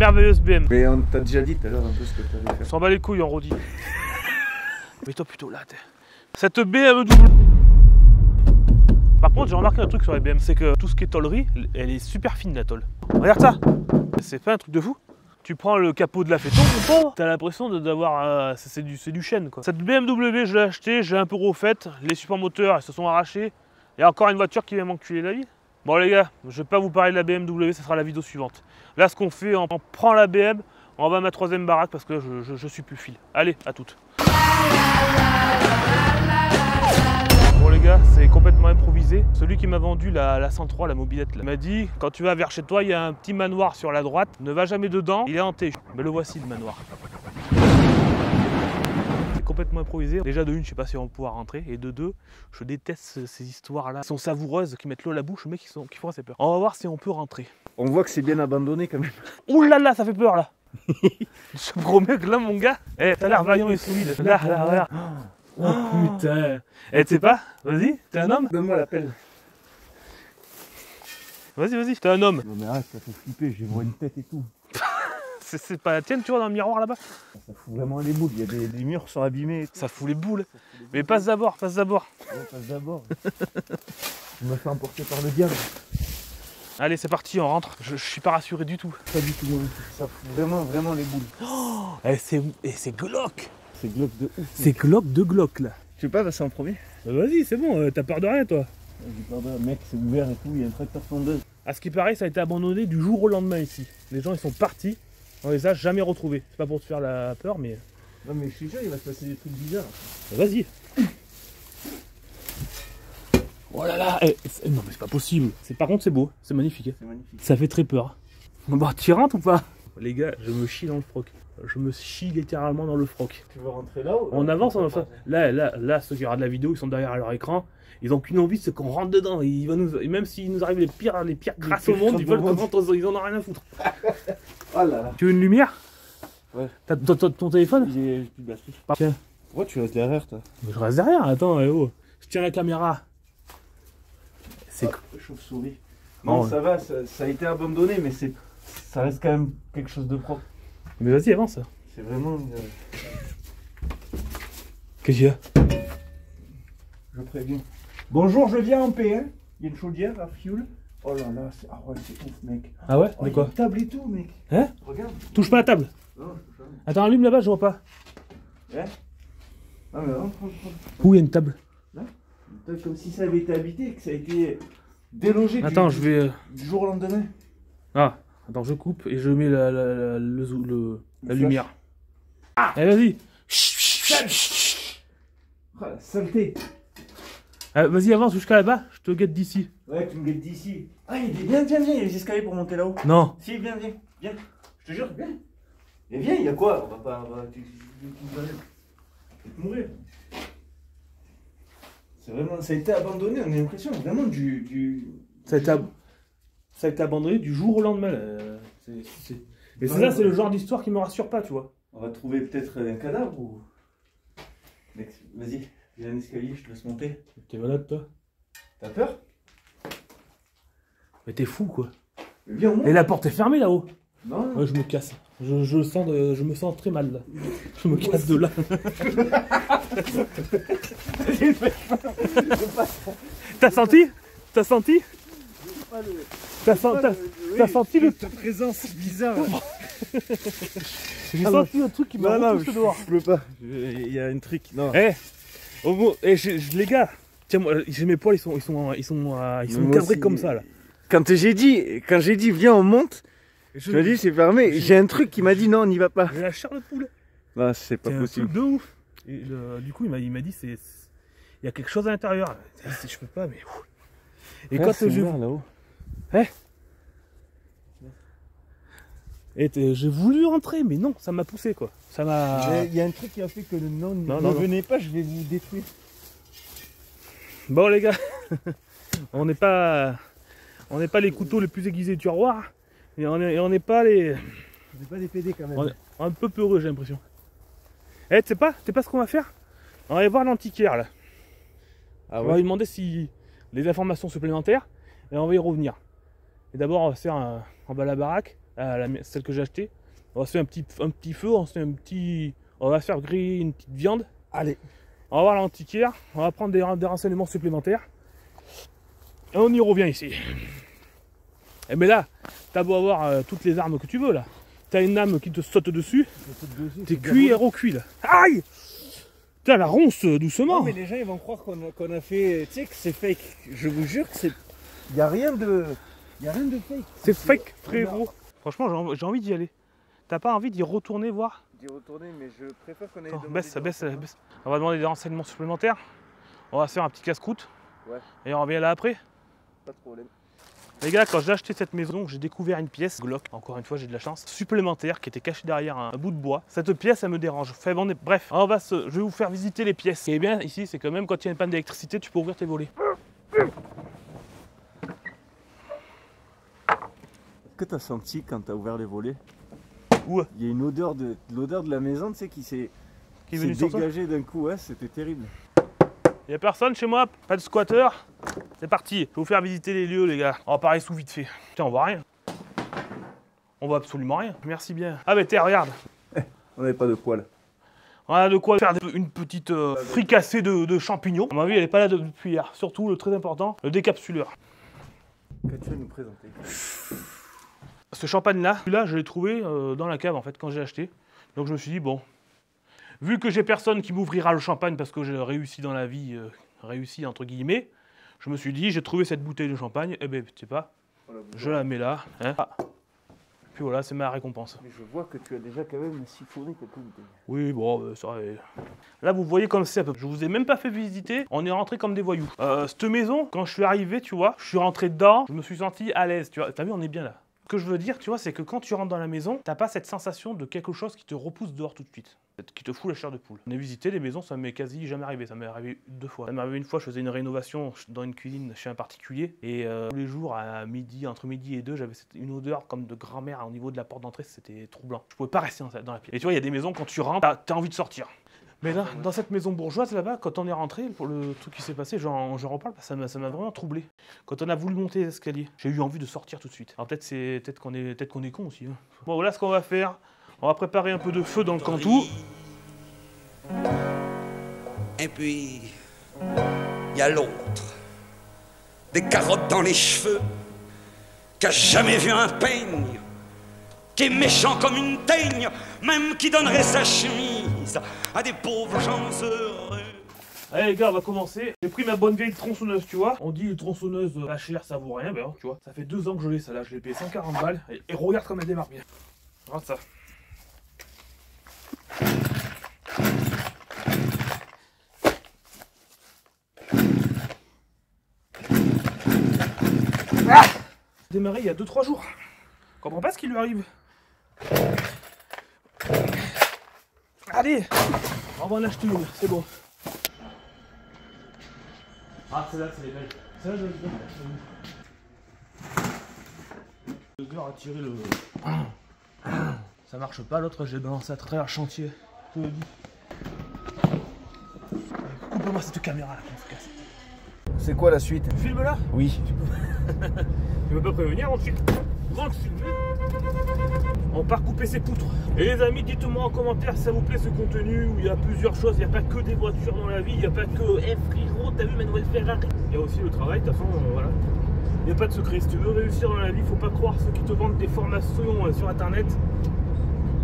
merveilleuse BM. Mais on t'a déjà dit tout à l'heure un peu ce que tu allais faire. S'en bat les couilles, on redit. Mets-toi plutôt là, t'es. Cette BMW. Par contre, j'ai remarqué un truc sur les BM, c'est que tout ce qui est tôlerie, elle est super fine la tôle. Regarde ça. C'est pas un truc de fou. Tu prends le capot de la Phaeton, t'as l'impression d'avoir... c'est du chêne quoi. Cette BMW, je l'ai achetée, j'ai un peu refaite, les supports moteurs ils se sont arrachés. Il y a encore une voiture qui va m'enculer la vie. Bon les gars, je vais pas vous parler de la BMW, ça sera la vidéo suivante. Là ce qu'on fait, on prend la BM, on va à ma troisième baraque parce que je suis plus fil. Allez, à toutes. Bon les gars, c'est complètement improvisé. Celui qui m'a vendu la 103, la mobilette, m'a dit quand tu vas vers chez toi, il y a un petit manoir sur la droite, ne va jamais dedans, il est hanté. Mais le voici le manoir. C'est complètement improvisé. Déjà de une, je sais pas si on va pouvoir rentrer, et de deux, je déteste ces histoires-là. Elles sont savoureuses, qui mettent l'eau à la bouche, mais qui font assez peur. On va voir si on peut rentrer. On voit que c'est bien abandonné quand même. Ouh là là, ça fait peur là. Ce gros mec là, mon gars, t'as l'air vaillant et solide. Là, regarde. Oh putain. Tu sais pas, vas-y, t'es un homme? Donne-moi la pelle. Vas-y, t'es un homme. Non mais arrête, ça fait flipper, je vois une tête et tout. C'est pas la tienne, tu vois, dans le miroir là-bas? Ça fout vraiment les boules, il y a des murs sont abîmés. Ça fout les boules. Mais passe d'abord, passe d'abord. Ouais, passe d'abord. Je me fais emporter par le diable. Allez, c'est parti, on rentre. Je suis pas rassuré du tout. Pas du tout, ça fout vraiment les boules. Oh, c'est glauque. C'est glauque de ouf. C'est glauque de glauque là. Tu veux pas passer en premier? Bah vas-y, c'est bon, t'as peur de rien toi. J'ai peur d'un mec, c'est ouvert et tout, il y a une tracteur tondeuse. À ce qui paraît, ça a été abandonné du jour au lendemain ici. Les gens ils sont partis, on les a jamais retrouvés. C'est pas pour te faire la peur, mais... Non mais je suis sûr, il va se passer des trucs bizarres. Bah, vas-y. Oh là là, non mais c'est pas possible. Par contre c'est beau, c'est magnifique. C'est magnifique. Ça fait très peur. Bah tu rentres ou pas? Les gars, je me chie dans le froc. Je me chie littéralement dans le froc. Tu veux rentrer là ou... On avance, on va... Là, ceux qui regardent la vidéo, ils sont derrière leur écran. Ils ont qu'une envie, c'est qu'on rentre dedans. Même s'il nous arrive les pires grâces au monde, ils veulent qu'on rentre, ils en ont rien à foutre. Oh là là. Tu veux une lumière? Ouais. T'as ton téléphone? J'ai plus de batterie. Tiens. Pourquoi tu restes derrière toi? Mais je reste derrière, attends, oh. Je tiens la caméra. C'est chauve-souris. Non, Non, ouais. ça va, ça a été abandonné, mais ça reste quand même quelque chose de propre. Mais vas-y, avance. C'est vraiment une... Qu'est-ce qu'il y a? Je préviens. Bonjour, je viens en paix, hein. Il y a une chaudière à fuel. Oh là là, c'est ouf, mec. Ah ouais? Oh, De il y a quoi? une table et tout, mec. Hein? Regarde. Touche pas à la table. Non, je touche pas. Attends, allume là-bas, je vois pas. Hein? Non, mais rentre. Où il y a une table? Là? Une table comme si ça avait été habité et que ça a été délogé. Attends, je vais... Du jour au lendemain. Ah, attends, je coupe et je mets la lumière. Ah! Allez, vas-y. Ah, la saleté. Vas-y, avance jusqu'à là-bas, je te guette d'ici. Ouais, tu me guettes d'ici. Ah, viens, il y a les escaliers pour monter là-haut. Non. Si, viens. Je te jure, viens. Et viens, il y a quoi? On va pas... Tu vas mourir. C'est vraiment... Ça a été abandonné, on a l'impression vraiment Ça a été abandonné du jour au lendemain. Mais c'est ça, c'est le genre d'histoire qui me rassure pas, tu vois. On va trouver peut-être un cadavre ou... Mec, vas-y, il y a un escalier, je te laisse monter. T'es malade, toi? T'as peur? Mais t'es fou, quoi. Mais viens, on monte. Et la porte est fermée, là-haut. Non. Ouais, je me casse. Je me sens très mal, là. Je me casse de là. T'as senti? T'as senti? T'as senti le... Ta présence bizarre. J'ai senti le truc qui m'a repoussé dehors. Je peux pas. Il y a un truc. Non. Les gars, tiens, moi, j'ai mes poils, ils sont cadrés comme ça, là. Quand j'ai dit viens on monte, je me dis c'est fermé. J'ai un truc qui m'a dit non on n'y va pas. J'ai la chair de poule. Non, c'est pas possible. Un truc de ouf. Et du coup, il m'a dit il y a quelque chose à l'intérieur. Je peux pas, mais. Et quand j'ai là-haut. J'ai voulu rentrer, mais non, ça m'a poussé quoi. Ça m'a. Il y a un truc qui a fait que le non, non, venez pas, je vais vous détruire. Bon les gars, on n'est pas les couteaux les plus aiguisés du tiroir, et on n'est pas les. On n'est pas des PD quand même. On est un peu peureux, j'ai l'impression. Tu sais pas ce qu'on va faire? On va aller voir l'antiquaire là. Ah On ouais. va lui demander si les informations supplémentaires et on va y revenir. Et d'abord on va faire en bas de la baraque, celle que j'ai achetée. On va se faire un petit feu, on va se faire griller une petite viande. Allez. On va voir l'antiquaire, on va prendre des renseignements supplémentaires. Et on y revient ici. Et mais là, t'as beau avoir toutes les armes que tu veux là. T'as une âme qui te saute dessus. T'es cuit, héros cuit là. Aïe! Putain, la ronce doucement. Non, mais les gens ils vont croire qu'on a fait. Tu sais que c'est fake. Je vous jure que c'est. Il n'y a rien de. Il y a rien de fake. C'est fake, frérot. Franchement, j'ai envie d'y aller. T'as pas envie d'y retourner voir? D'y retourner, mais je préfère qu'on ait. Baisse. On va demander des renseignements supplémentaires. On va se faire un petit casse-croûte. Ouais. Et on revient là après. Pas de problème. Les gars, quand j'ai acheté cette maison, j'ai découvert une pièce Glock, encore une fois j'ai de la chance, supplémentaire qui était cachée derrière un bout de bois. Cette pièce, elle me dérange. Bref, je vais vous faire visiter les pièces. Ce qui est bien ici, c'est que même quand il y a une panne d'électricité, tu peux ouvrir tes volets. Est-ce que tu as senti quand tu as ouvert les volets? Où? Il y a une odeur de l'odeur de la maison, tu sais, qui s'est dégagée d'un coup. Ouais, c'était terrible. Il n'y a personne chez moi, pas de squatter. C'est parti, je vais vous faire visiter les lieux les gars. On va parler sous vite fait. Tiens, on voit rien. On voit absolument rien. Merci bien. Ah mais tiens, regarde. On n'avait pas de poêle. On a de quoi faire une petite fricassée de champignons. À mon avis, elle n'est pas là depuis hier. Surtout, le très important, le décapsuleur. Que tu vas nous présenter? Ce champagne-là, celui-là, je l'ai trouvé dans la cave en fait quand j'ai acheté. Donc je me suis dit, bon, vu que j'ai personne qui m'ouvrira le champagne parce que j'ai réussi dans la vie, réussi entre guillemets, je me suis dit, j'ai trouvé cette bouteille de champagne, et ben tu sais pas, je la mets là. Hein. Ah. Puis voilà, c'est ma récompense. Mais je vois que tu as déjà quand même siphonné quelques bouteilles. Oui, bon, ça. Là, vous voyez comme c'est un peu. Je vous ai même pas fait visiter, on est rentré comme des voyous. Cette maison, quand je suis arrivé, tu vois, je suis rentré dedans, je me suis senti à l'aise, tu vois. T'as vu, on est bien là. Ce que je veux dire, tu vois, c'est que quand tu rentres dans la maison, t'as pas cette sensation de quelque chose qui te repousse dehors tout de suite. Qui te fout la chair de poule. On a visité les maisons, ça m'est quasi jamais arrivé. Ça m'est arrivé 2 fois. Ça m'est arrivé une fois, je faisais une rénovation dans une cuisine chez un particulier. Et tous les jours, à midi, entre midi et 2, j'avais une odeur comme de grand-mère au niveau de la porte d'entrée. C'était troublant. Je pouvais pas rester dans la pièce. Et tu vois, il y a des maisons, quand tu rentres, t'as envie de sortir. Mais là, dans cette maison bourgeoise là-bas, quand on est rentré, pour le truc qui s'est passé, j'en reparle, ça m'a vraiment troublé. Quand on a voulu monter les escaliers, j'ai eu envie de sortir tout de suite. Alors peut-être qu'on est con aussi. Hein. Bon, voilà ce qu'on va faire. On va préparer un peu de feu dans le cantou. Et puis, il y a l'autre, des carottes dans les cheveux, qui a jamais vu un peigne, qui est méchant comme une teigne, même qui donnerait sa chemise à des pauvres gens heureux. Allez les gars, on va commencer. J'ai pris ma bonne vieille tronçonneuse, tu vois. On dit tronçonneuse pas chère, ça vaut rien, ben tu vois. Ça fait 2 ans que je l'ai, ça là, je l'ai payé 140 balles. Et regarde comme elle démarre bien. Regarde ça. Ah, démarré il y a 2-3 jours. Je comprends pas ce qui lui arrive. Allez, on va en acheter une, c'est bon. Ah, celle-là, c'est les belles. Celle-là, je vais 2 heures à tirer le. Ça marche pas, l'autre, j'ai balancé à travers le chantier. Je te le dis. Coupe-moi cette caméra là, qu'on se casse. C'est quoi la suite? Filme là? Oui. Tu veux pas prévenir, on filme. On le filme. On part couper ces poutres. Et les amis, dites-moi en commentaire si ça vous plaît ce contenu où il y a plusieurs choses. Il n'y a pas que des voitures dans la vie. Il n'y a pas que frérot, t'as vu ma nouvelle Ferrari. Il y a aussi le travail, de toute façon, voilà. Il n'y a pas de secret. Si tu veux réussir dans la vie, faut pas croire ceux qui te vendent des formations sur internet.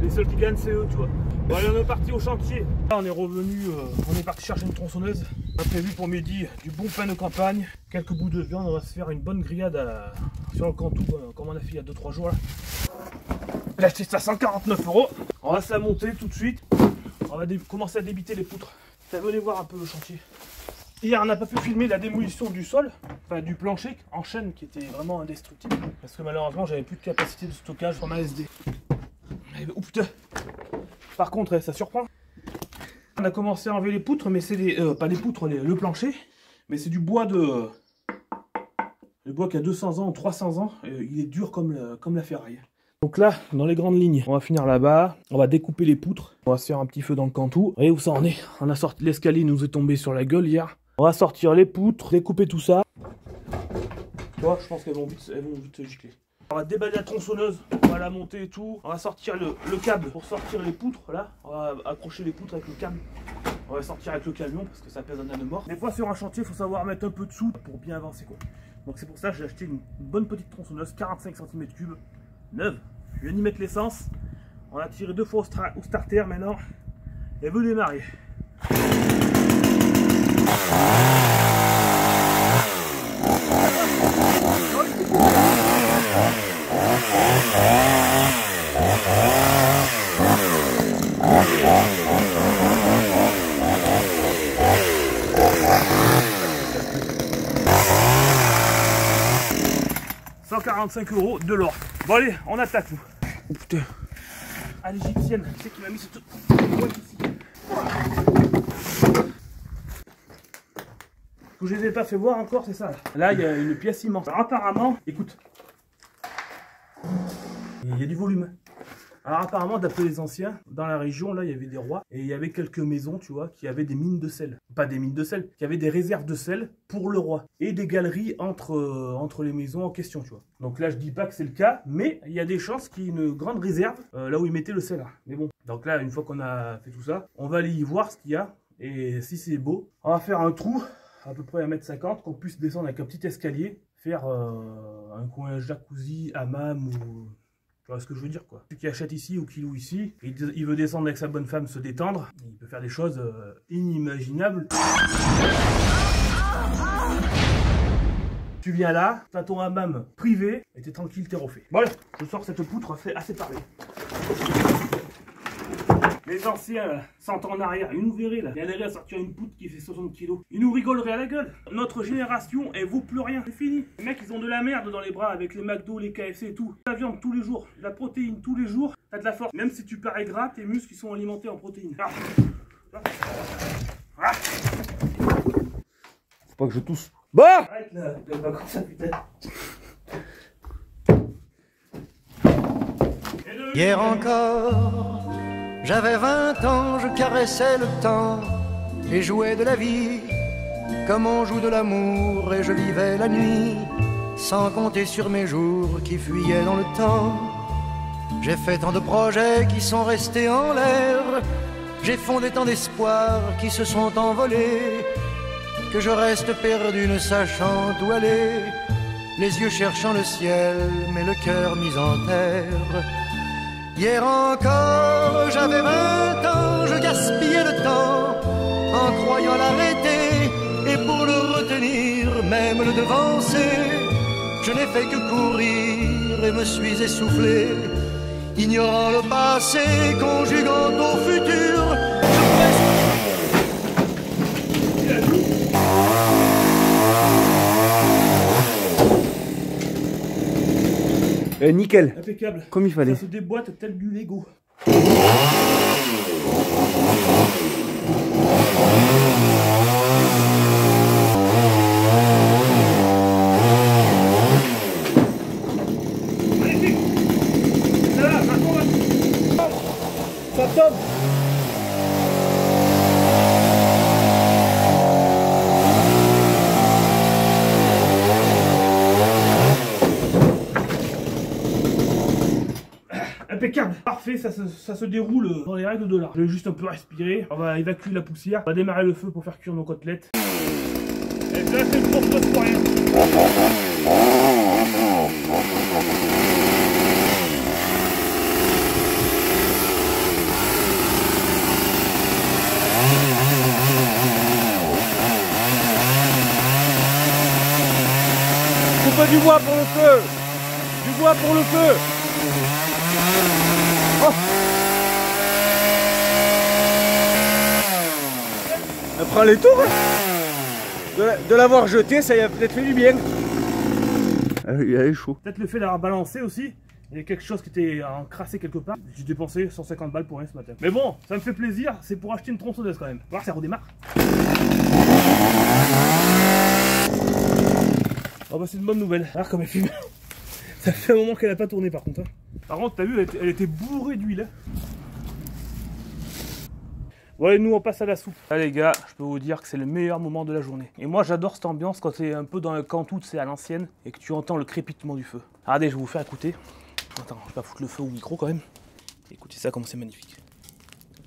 Les seuls qui gagnent, c'est eux, tu vois. Bon, allez, on est parti au chantier. Là, on est revenu, on est parti chercher une tronçonneuse. On a prévu pour midi du bon pain de campagne, quelques bouts de viande. On va se faire une bonne grillade sur le cantou, comme on a fait il y a 2-3 jours là. J'ai acheté ça 149 €. On va se la monter tout de suite. On va commencer à débiter les poutres. Venez voir un peu le chantier. Hier, on n'a pas pu filmer la démolition du sol, enfin du plancher en chaîne qui était vraiment indestructible. Parce que malheureusement, j'avais plus de capacité de stockage sur ma SD. Oh putain! Par contre, ça surprend. On a commencé à enlever les poutres, mais c'est pas les poutres, le plancher, mais c'est du bois le bois qui a 200 ans ou 300 ans. Il est dur comme la ferraille. Donc là, dans les grandes lignes, on va finir là-bas. On va découper les poutres. On va se faire un petit feu dans le cantou. Vous voyez où ça en est? On a sorti l'escalier, nous est tombé sur la gueule hier. On va sortir les poutres, découper tout ça. Tu vois, je pense qu'elles vont vite se gicler. On va déballer la tronçonneuse, on va la monter et tout. On va sortir le câble pour sortir les poutres là. On va accrocher les poutres avec le câble. On va sortir avec le camion parce que ça pèse un âne mort. Des fois sur un chantier, il faut savoir mettre un peu de sous pour bien avancer quoi. Donc c'est pour ça que j'ai acheté une bonne petite tronçonneuse, 45 cm3, neuve. Je viens d'y mettre l'essence. On a tiré 2 fois au starter maintenant. Elle veut démarrer. « 145 € de l'or. » Bon allez, on attaque nous. Oh putain. Ah l'égyptienne, c'est qui m'a mis cette boîte ici. Ce que je les ai pas fait voir encore, c'est ça. Là, il y a une pièce immense. Alors apparemment, écoute, il y a du volume. Alors apparemment, d'après les anciens, dans la région, là, il y avait des rois et il y avait quelques maisons, tu vois, qui avaient des mines de sel. Pas des mines de sel, qui avaient des réserves de sel pour le roi. Et des galeries entre les maisons en question, tu vois. Donc là, je dis pas que c'est le cas, mais il y a des chances qu'il y ait une grande réserve là où ils mettaient le sel. Mais bon, donc là, une fois qu'on a fait tout ça, on va aller y voir ce qu'il y a. Et si c'est beau, on va faire un trou à peu près 1,50 m, qu'on puisse descendre avec un petit escalier, faire un coin jacuzzi, hammam ou... Tu vois ce que je veux dire quoi. Celui qui achète ici ou qui loue ici, il veut descendre avec sa bonne femme, se détendre, il peut faire des choses inimaginables. Tu viens là, t'as ton hammam privé, et t'es tranquille, t'es refait. Bon allez, je sors cette poutre, fait assez parler. Les anciens, 100 ans en arrière, ils nous verraient là, galeraient à sortir une poutre qui fait 60 kg. Ils nous rigoleraient à la gueule. Notre génération, elle vaut plus rien. C'est fini. Les mecs, ils ont de la merde dans les bras avec les McDo, les KFC et tout. La viande tous les jours, la protéine tous les jours, t'as de la force. Même si tu parais gras, tes muscles ils sont alimentés en protéines. Ah. Ah. Faut pas que je tousse. Bah arrête là, pas comme ça putain. Hier encore, j'avais 20 ans, je caressais le temps et jouais de la vie comme on joue de l'amour, et je vivais la nuit sans compter sur mes jours qui fuyaient dans le temps. J'ai fait tant de projets qui sont restés en l'air, j'ai fondé tant d'espoirs qui se sont envolés, que je reste perdu ne sachant où aller, les yeux cherchant le ciel mais le cœur mis en terre. Hier encore, j'avais 20 ans, je gaspillais le temps en croyant l'arrêter, et pour le retenir, même le devancer, je n'ai fait que courir et me suis essoufflé, ignorant le passé, conjuguant au futur. Nickel. Impeccable. Comme il fallait. Ça se déboîte tel du Lego. Magnifique. Ça va, ça tombe. Ça tombe. Impeccable, parfait, ça se déroule dans les règles de l'art. Je vais juste un peu respirer, on va évacuer la poussière, on va démarrer le feu pour faire cuire nos côtelettes. Et là c'est le propre pour rien. Faut pas du bois pour le feu. Du bois pour le feu. Oh. Elle prend les tours de l'avoir jeté, ça y a peut-être fait du bien. Il est chaud. Peut-être le fait d'avoir balancé aussi. Il y a quelque chose qui était encrassé quelque part. J'ai dépensé 150 balles pour rien ce matin. Mais bon, ça me fait plaisir, c'est pour acheter une tronçonneuse quand même. On va voir si ça redémarre. Oh bah c'est une bonne nouvelle. Alors comme elle fume. Ça fait un moment qu'elle n'a pas tourné par contre. Par contre, t'as vu, elle était bourrée d'huile. Ouais, nous on passe à la soupe. Là les gars, je peux vous dire que c'est le meilleur moment de la journée. Et moi j'adore cette ambiance quand t'es un peu dans le Cantou, c'est à l'ancienne, et que tu entends le crépitement du feu. Regardez, je vais vous faire écouter. Attends, je vais pas foutre le feu au micro quand même. Écoutez ça comme c'est magnifique.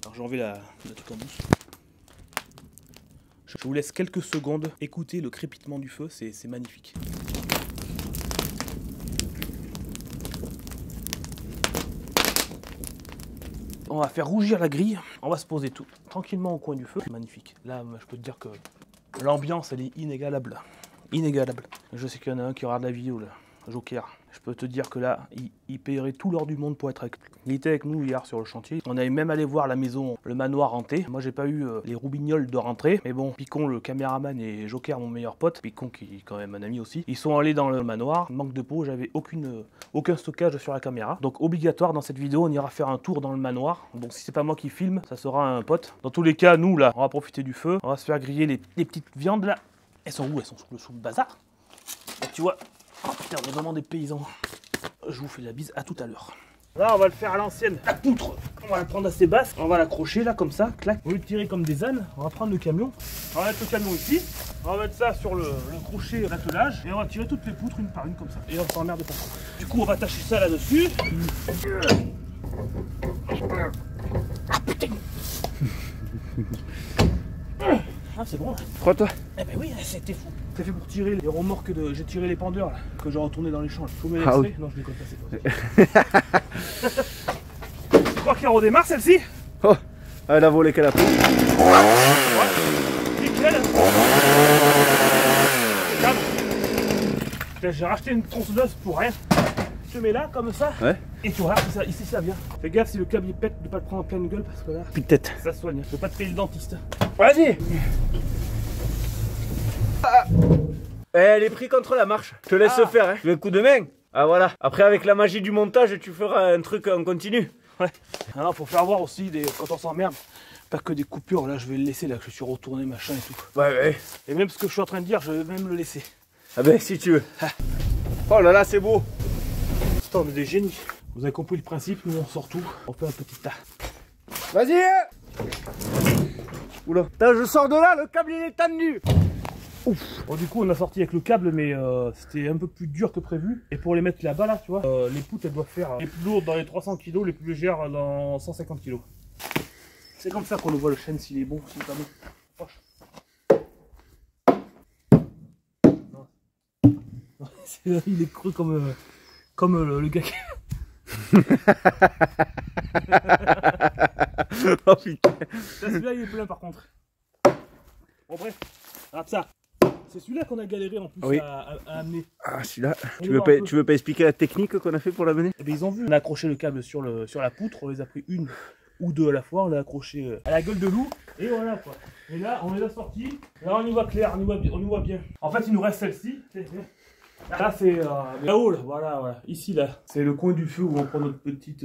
Alors j'ai enlevé la truc en douce. Je vous laisse quelques secondes écouter le crépitement du feu, c'est magnifique. On va faire rougir la grille, on va se poser tout tranquillement au coin du feu. Magnifique. Là, je peux te dire que l'ambiance, elle est inégalable. Inégalable. Je sais qu'il y en a un qui regarde la vidéo, là. Joker. Je peux te dire que là, il paierait tout l'or du monde pour être avec lui. Il était avec nous hier sur le chantier. On avait même allé voir la maison, le manoir hanté. Moi, j'ai pas eu les roubignoles de rentrer. Mais bon, Picon, le caméraman, et Joker, mon meilleur pote, Picon qui est quand même un ami aussi, ils sont allés dans le manoir. Manque de peau, j'avais aucun stockage sur la caméra. Donc, obligatoire, dans cette vidéo, on ira faire un tour dans le manoir. Donc, si c'est pas moi qui filme, ça sera un pote. Dans tous les cas, nous, là, on va profiter du feu. On va se faire griller les petites viandes, là. Elles sont où? Elles sont sous le bazar. Donc, tu vois... Oh putain, on est vraiment des paysans. Je vous fais la bise, à tout à l'heure. Là, on va le faire à l'ancienne. La poutre, on va la prendre assez basse. On va l'accrocher là, comme ça, clac. Au lieu de tirer comme des ânes, on va prendre le camion. On va mettre le camion ici. On va mettre ça sur le crochet d'attelage. Et on va tirer toutes les poutres une par une, comme ça. Et on s'emmerde pas. Du coup, on va attacher ça là-dessus. Ah putain. Ah, c'est bon là. Crois-toi. Eh ben oui, c'était fou. C'est fait pour tirer les remorques de... J'ai tiré les pendeurs là, que j'ai retourné dans les champs. Je vous mets l'extrait. Oui. Non, je déconne pas, c'est pas. Tu crois qu'elle redémarre celle-ci? Oh, elle a volé qu'elle a pris. Ouais. Nickel. J'ai racheté une tronçonneuse pour rien. Tu te mets là, comme ça. Ouais. Et tu regardes ça, ici ça vient. Fais gaffe si le câble il pète de pas le prendre en pleine gueule parce que là. Peut-être. Ça soigne. Je veux pas te payer le dentiste. Vas-y. Ah. Elle est prise contre la marche. Je te laisse faire, hein. Tu veux un coup de main? Ah voilà. Après avec la magie du montage, tu feras un truc en continu. Ouais. Alors faut faire voir aussi quand on s'emmerde. Pas que des coupures, là je vais le laisser là que je suis retourné machin et tout. Ouais. Et même ce que je suis en train de dire, je vais même le laisser. Ah ben si tu veux. Oh là là, c'est beau. Putain, on est des génies. Vous avez compris le principe, nous on sort tout. On fait un petit tas. Vas-y. Oula. Putain, je sors de là, le câble il est tendu. Ouf. Bon, du coup on a sorti avec le câble mais c'était un peu plus dur que prévu. Et pour les mettre là-bas là, tu vois, les poutres elles doivent faire les plus lourdes dans les 300 kg, les plus légères dans 150 kg. C'est comme ça qu'on le voit le chêne s'il est bon, s'il est pas bon. Proche. Non. Il est creux comme le gars qui... Oh putain. Celui-là il est plein par contre. Bon bref, regarde ça. C'est celui-là qu'on a galéré en plus à amener. Ah celui-là, tu veux pas expliquer la technique qu'on a fait pour l'amener? Eh bien, ils ont vu. On a accroché le câble sur la poutre, on les a pris une ou deux à la fois, on l'a accroché à la gueule de loup, et voilà quoi. Et là, on les a sortis, là on y voit clair, on y voit bien. En fait, il nous reste celle-ci. Là, c'est là-haut, là, voilà, ici, là. C'est le coin du feu où on prend notre petit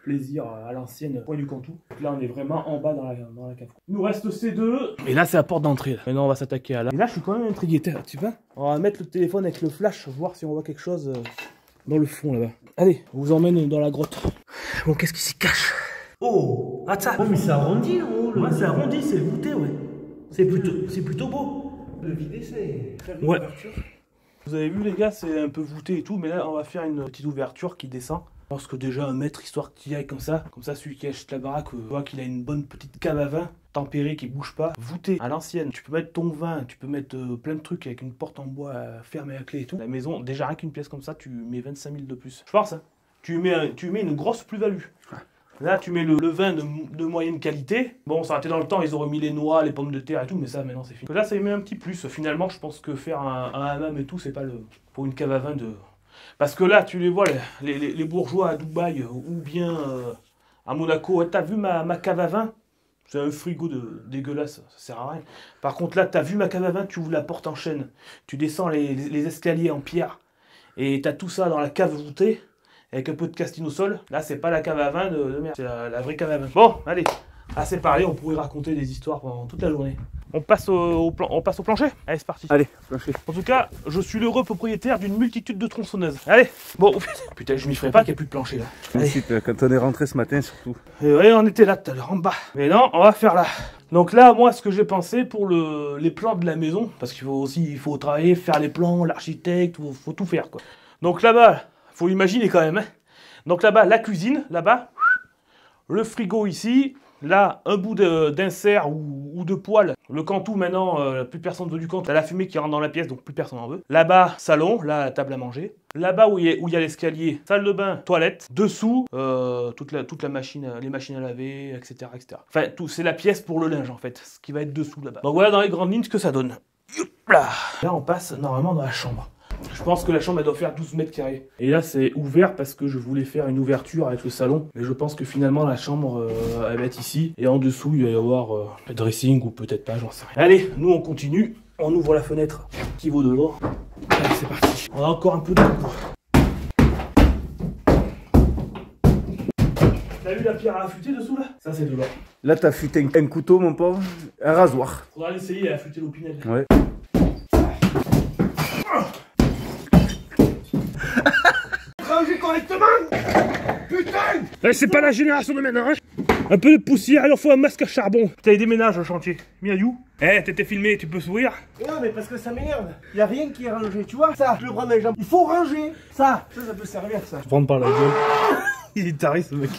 plaisir à l'ancienne, coin du Cantou. Là, on est vraiment en bas dans la cave. Il nous reste ces deux. Et là, c'est la porte d'entrée. Maintenant, on va s'attaquer à là. Et là, je suis quand même intrigué, tu vois. On va mettre le téléphone avec le flash, voir si on voit quelque chose dans le fond, là-bas. Allez, on vous emmène dans la grotte. Bon, qu'est-ce qui s'y cache? Oh, ah ça. Oh, mais c'est arrondi, oh. Ouais, c'est arrondi, c'est voûté, ouais. C'est plutôt beau. Le vider, c'est faire une ouverture. Vous avez vu les gars, c'est un peu voûté et tout, mais là on va faire une petite ouverture qui descend. Je pense que déjà 1 mètre, histoire qu'il y aille comme ça celui qui achète la baraque voit qu'il a une bonne petite cave à vin, tempérée, qui bouge pas, voûtée à l'ancienne. Tu peux mettre ton vin, tu peux mettre plein de trucs avec une porte en bois fermée à clé et tout. La maison, déjà rien qu'une pièce comme ça, tu mets 25 000 de plus. Je pense, hein. Tu mets une grosse plus-value. Là, tu mets le vin de moyenne qualité. Bon, ça a été dans le temps, ils auraient mis les noix, les pommes de terre et tout, mais ça, maintenant, c'est fini. Là, ça y met un petit plus. Finalement, je pense que faire un hammam et tout, c'est pas pour une cave à vin de... Parce que là, tu les vois, les bourgeois à Dubaï ou bien à Monaco. T'as vu ma cave à vin? C'est un frigo dégueulasse, ça sert à rien. Par contre, là, t'as vu ma cave à vin, tu ouvres la porte en chaîne. Tu descends les escaliers en pierre. Et t'as tout ça dans la cave voûtée. Avec un peu de castine au sol. Là, c'est pas la cave à vin de merde. C'est la vraie cave à vin. Bon, allez. Assez parlé, on pourrait raconter des histoires pendant toute la journée. On passe au plancher. Allez, c'est parti. Allez, plancher. En tout cas, je suis l'heureux propriétaire d'une multitude de tronçonneuses. Allez, bon, putain, je m'y ferai pas qu'il n'y a plus de plancher là. Ensuite, quand on est rentré ce matin, surtout. Et ouais, on était là tout à l'heure, en bas. Mais non, on va faire là. Donc là, moi, ce que j'ai pensé pour les plans de la maison, parce qu'il faut travailler, faire les plans, l'architecte, faut tout faire, quoi. Donc là-bas, faut imaginer quand même, hein. Donc là-bas, la cuisine, là-bas, le frigo ici, là, un bout d'insert ou de poêle. Le cantou, maintenant, plus personne ne veut du cantou. T'as la fumée qui rentre dans la pièce, donc plus personne en veut. Là-bas, salon, là, la table à manger. Là-bas, où il y a l'escalier, salle de bain, toilette. Dessous, toute la machine, les machines à laver, etc. etc. Enfin, c'est la pièce pour le linge, en fait, ce qui va être dessous, là-bas. Donc voilà, dans les grandes lignes, ce que ça donne. Là, on passe, normalement, dans la chambre. Je pense que la chambre elle doit faire 12 mètres carrés. Et là c'est ouvert parce que je voulais faire une ouverture avec le salon. Mais je pense que finalement la chambre elle va être ici. Et en dessous il va y avoir le dressing ou peut-être pas, j'en sais rien. Allez, nous on continue. On ouvre la fenêtre qui vaut de l'or. Allez c'est parti. On a encore un peu de coup. T'as vu la pierre à affûter dessous là? Ça c'est de l'or. Là t'as affûté un couteau mon pauvre. Un rasoir. Faudra l'essayer à affûter l'opinel. Ouais. Correctement. Putain. C'est pas la génération de maintenant, hein. Un peu de poussière, il en faut un masque à charbon. T'as des ménages au chantier. Miaou. Eh, t'étais filmé, tu peux sourire? Non mais parce que ça m'énerve. Y a rien qui est rangé, tu vois. Ça, je le prends dans les jambes. Il faut ranger. Ça peut servir ça. Prends pas la gueule. Il est taré ce mec.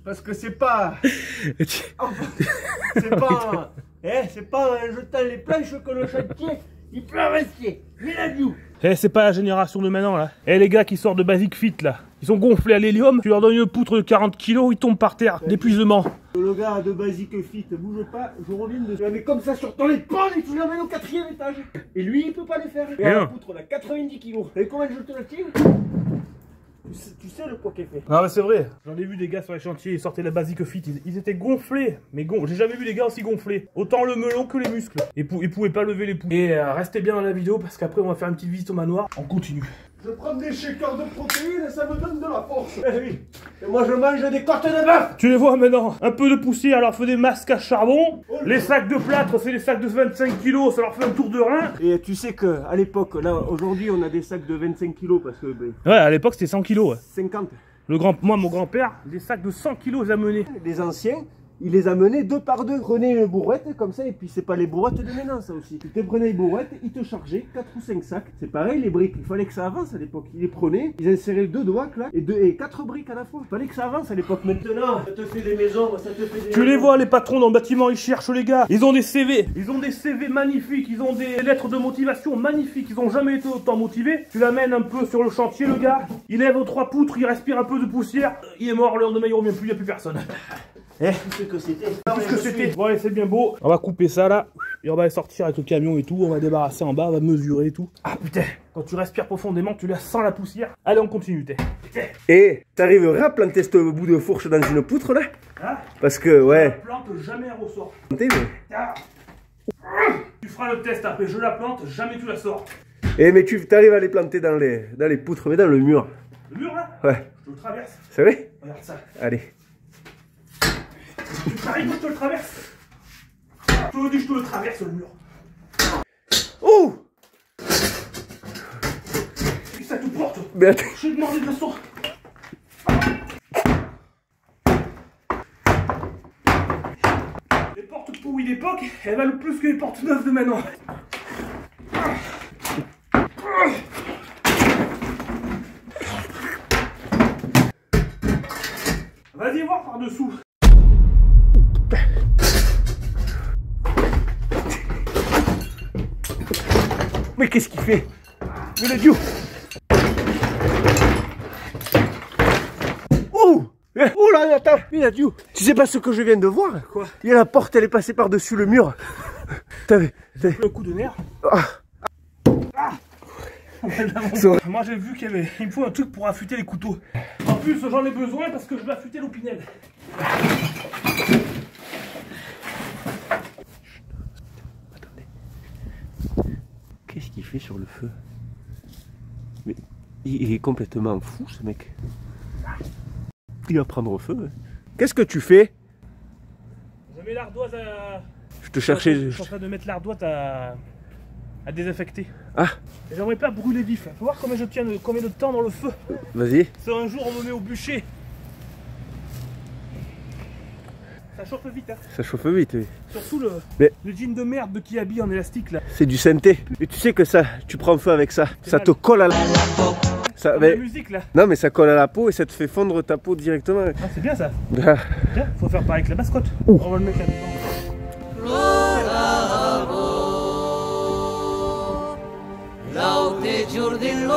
Parce que c'est pas... c'est pas... c'est pas en jetant les planches que le chantier, il peut rester. Miladou. Eh, c'est pas la génération de maintenant là. Eh, les gars qui sortent de Basic Fit là, ils sont gonflés à l'hélium, tu leur donnes une poutre de 40 kg, ils tombent par terre, d'épuisement. Le gars de Basic Fit, bouge pas, je reviens de... Tu la mets comme ça sur ton épaule et tu l'amènes au 4e étage. Et lui, il peut pas le faire. Et la poutre, elle a 90 kg. Et comment je te la tire? Tu sais le poids qu'elle fait. Ah, mais c'est vrai. J'en ai vu des gars sur les chantiers, ils sortaient la Basic Fit, ils étaient gonflés. Mais j'ai jamais vu des gars aussi gonflés. Autant le melon que les muscles. Ils pouvaient pas lever les poules. Et restez bien dans la vidéo parce qu'après on va faire une petite visite au manoir. On continue. Je prends des shakers de protéines et ça me donne de la force. Eh oui. Et moi je mange des côtes de bœuf. Tu les vois maintenant. Un peu de poussière, leur fait des masques à charbon. Les sacs de plâtre, c'est des sacs de 25 kg, ça leur fait un tour de rein. Et tu sais que à l'époque, là aujourd'hui on a des sacs de 25 kg parce que... Ouais, à l'époque c'était 100 kg. Ouais. 50. Moi, mon grand-père, des sacs de 100 kg ils amenaient. Les anciens, il les a menés 2 par 2. Prenez une bourrette comme ça, et puis c'est pas les bourrettes de maintenant ça aussi. Tu te prenais les bourrettes, ils te chargeaient 4 ou 5 sacs. C'est pareil, les briques, il fallait que ça avance à l'époque. Ils les prenaient, ils inséraient 2 doigts là, et 4 briques à la fois. Il fallait que ça avance à l'époque. Maintenant, ça te fait des maisons, ça te fait des... Tu les vois, les patrons dans le bâtiment, ils cherchent les gars. Ils ont des CV. Ils ont des CV magnifiques. Ils ont des lettres de motivation magnifiques. Ils ont jamais été autant motivés. Tu l'amènes un peu sur le chantier, le gars. Il lève aux 3 poutres, il respire un peu de poussière. Il est mort, le lendemain, il revient plus, il n'y a plus personne. Tout ce que c'était. Tout ce que c'était. Bon, allez, c'est bien beau. On va couper ça là. Et on va sortir avec le camion et tout. On va débarrasser en bas, on va mesurer et tout. Ah putain, quand tu respires profondément, tu la sens la poussière. Allez, on continue, t'es. Et t'arriverais à planter ce bout de fourche dans une poutre là? Hein? Parce que ouais. Je la plante jamais un ressort. Mais... Ah. Tu feras le test après, je la plante, jamais tu la sors. Eh mais tu t'arrives à les planter dans les poutres, mais dans le mur. Le mur là? Ouais. Je le traverse. C'est vrai? Regarde ça. Allez. Tu t'arrives, je te le traverse. Je te le dis, je te le traverse le mur. Oh! Et ça te porte. Mais attends. Je t'ai demandé de la sortir. Les portes pourries d'époque, elles valent plus que les portes neuves de maintenant. Vas-y voir par dessous. Mais qu'est-ce qu'il fait? Mais le dieu! Oh! Oh là, attends! Mais la dieu! Tu sais pas ce que je viens de voir? Quoi? Il y a la porte, elle est passée par-dessus le mur. T'as vu? Le coup de nerf. Ah. Ah. Moi j'ai vu qu'il me faut un truc pour affûter les couteaux. En plus j'en ai besoin parce que je vais affûter l'opinel. Attendez. Qu'est-ce qu'il fait sur le feu? Mais il est complètement fou ce mec. Il va prendre feu. Qu'est-ce que tu fais? Je mets l'ardoise à... te cherchais. Je suis en train de mettre l'ardoise à désinfecter. Ah, J'aimerais pas brûler vif. Faut voir combien je tiens combien de temps dans le feu. vas-y. Si un jour on me met au bûcher. Ça chauffe vite, hein. Ça chauffe vite, oui. Surtout Mais- le jean de merde de Kiabi en élastique là. C'est du synthé. Et tu sais que ça, tu prends feu avec ça. Ça te colle à la peau. Ça, Comme mais- la musique là. Non, mais ça colle à la peau et ça te fait fondre ta peau directement. Ah, c'est bien ça. Ah. Tiens, faut faire pareil avec la mascotte. On va le mettre là-dedans. Laute giordillo,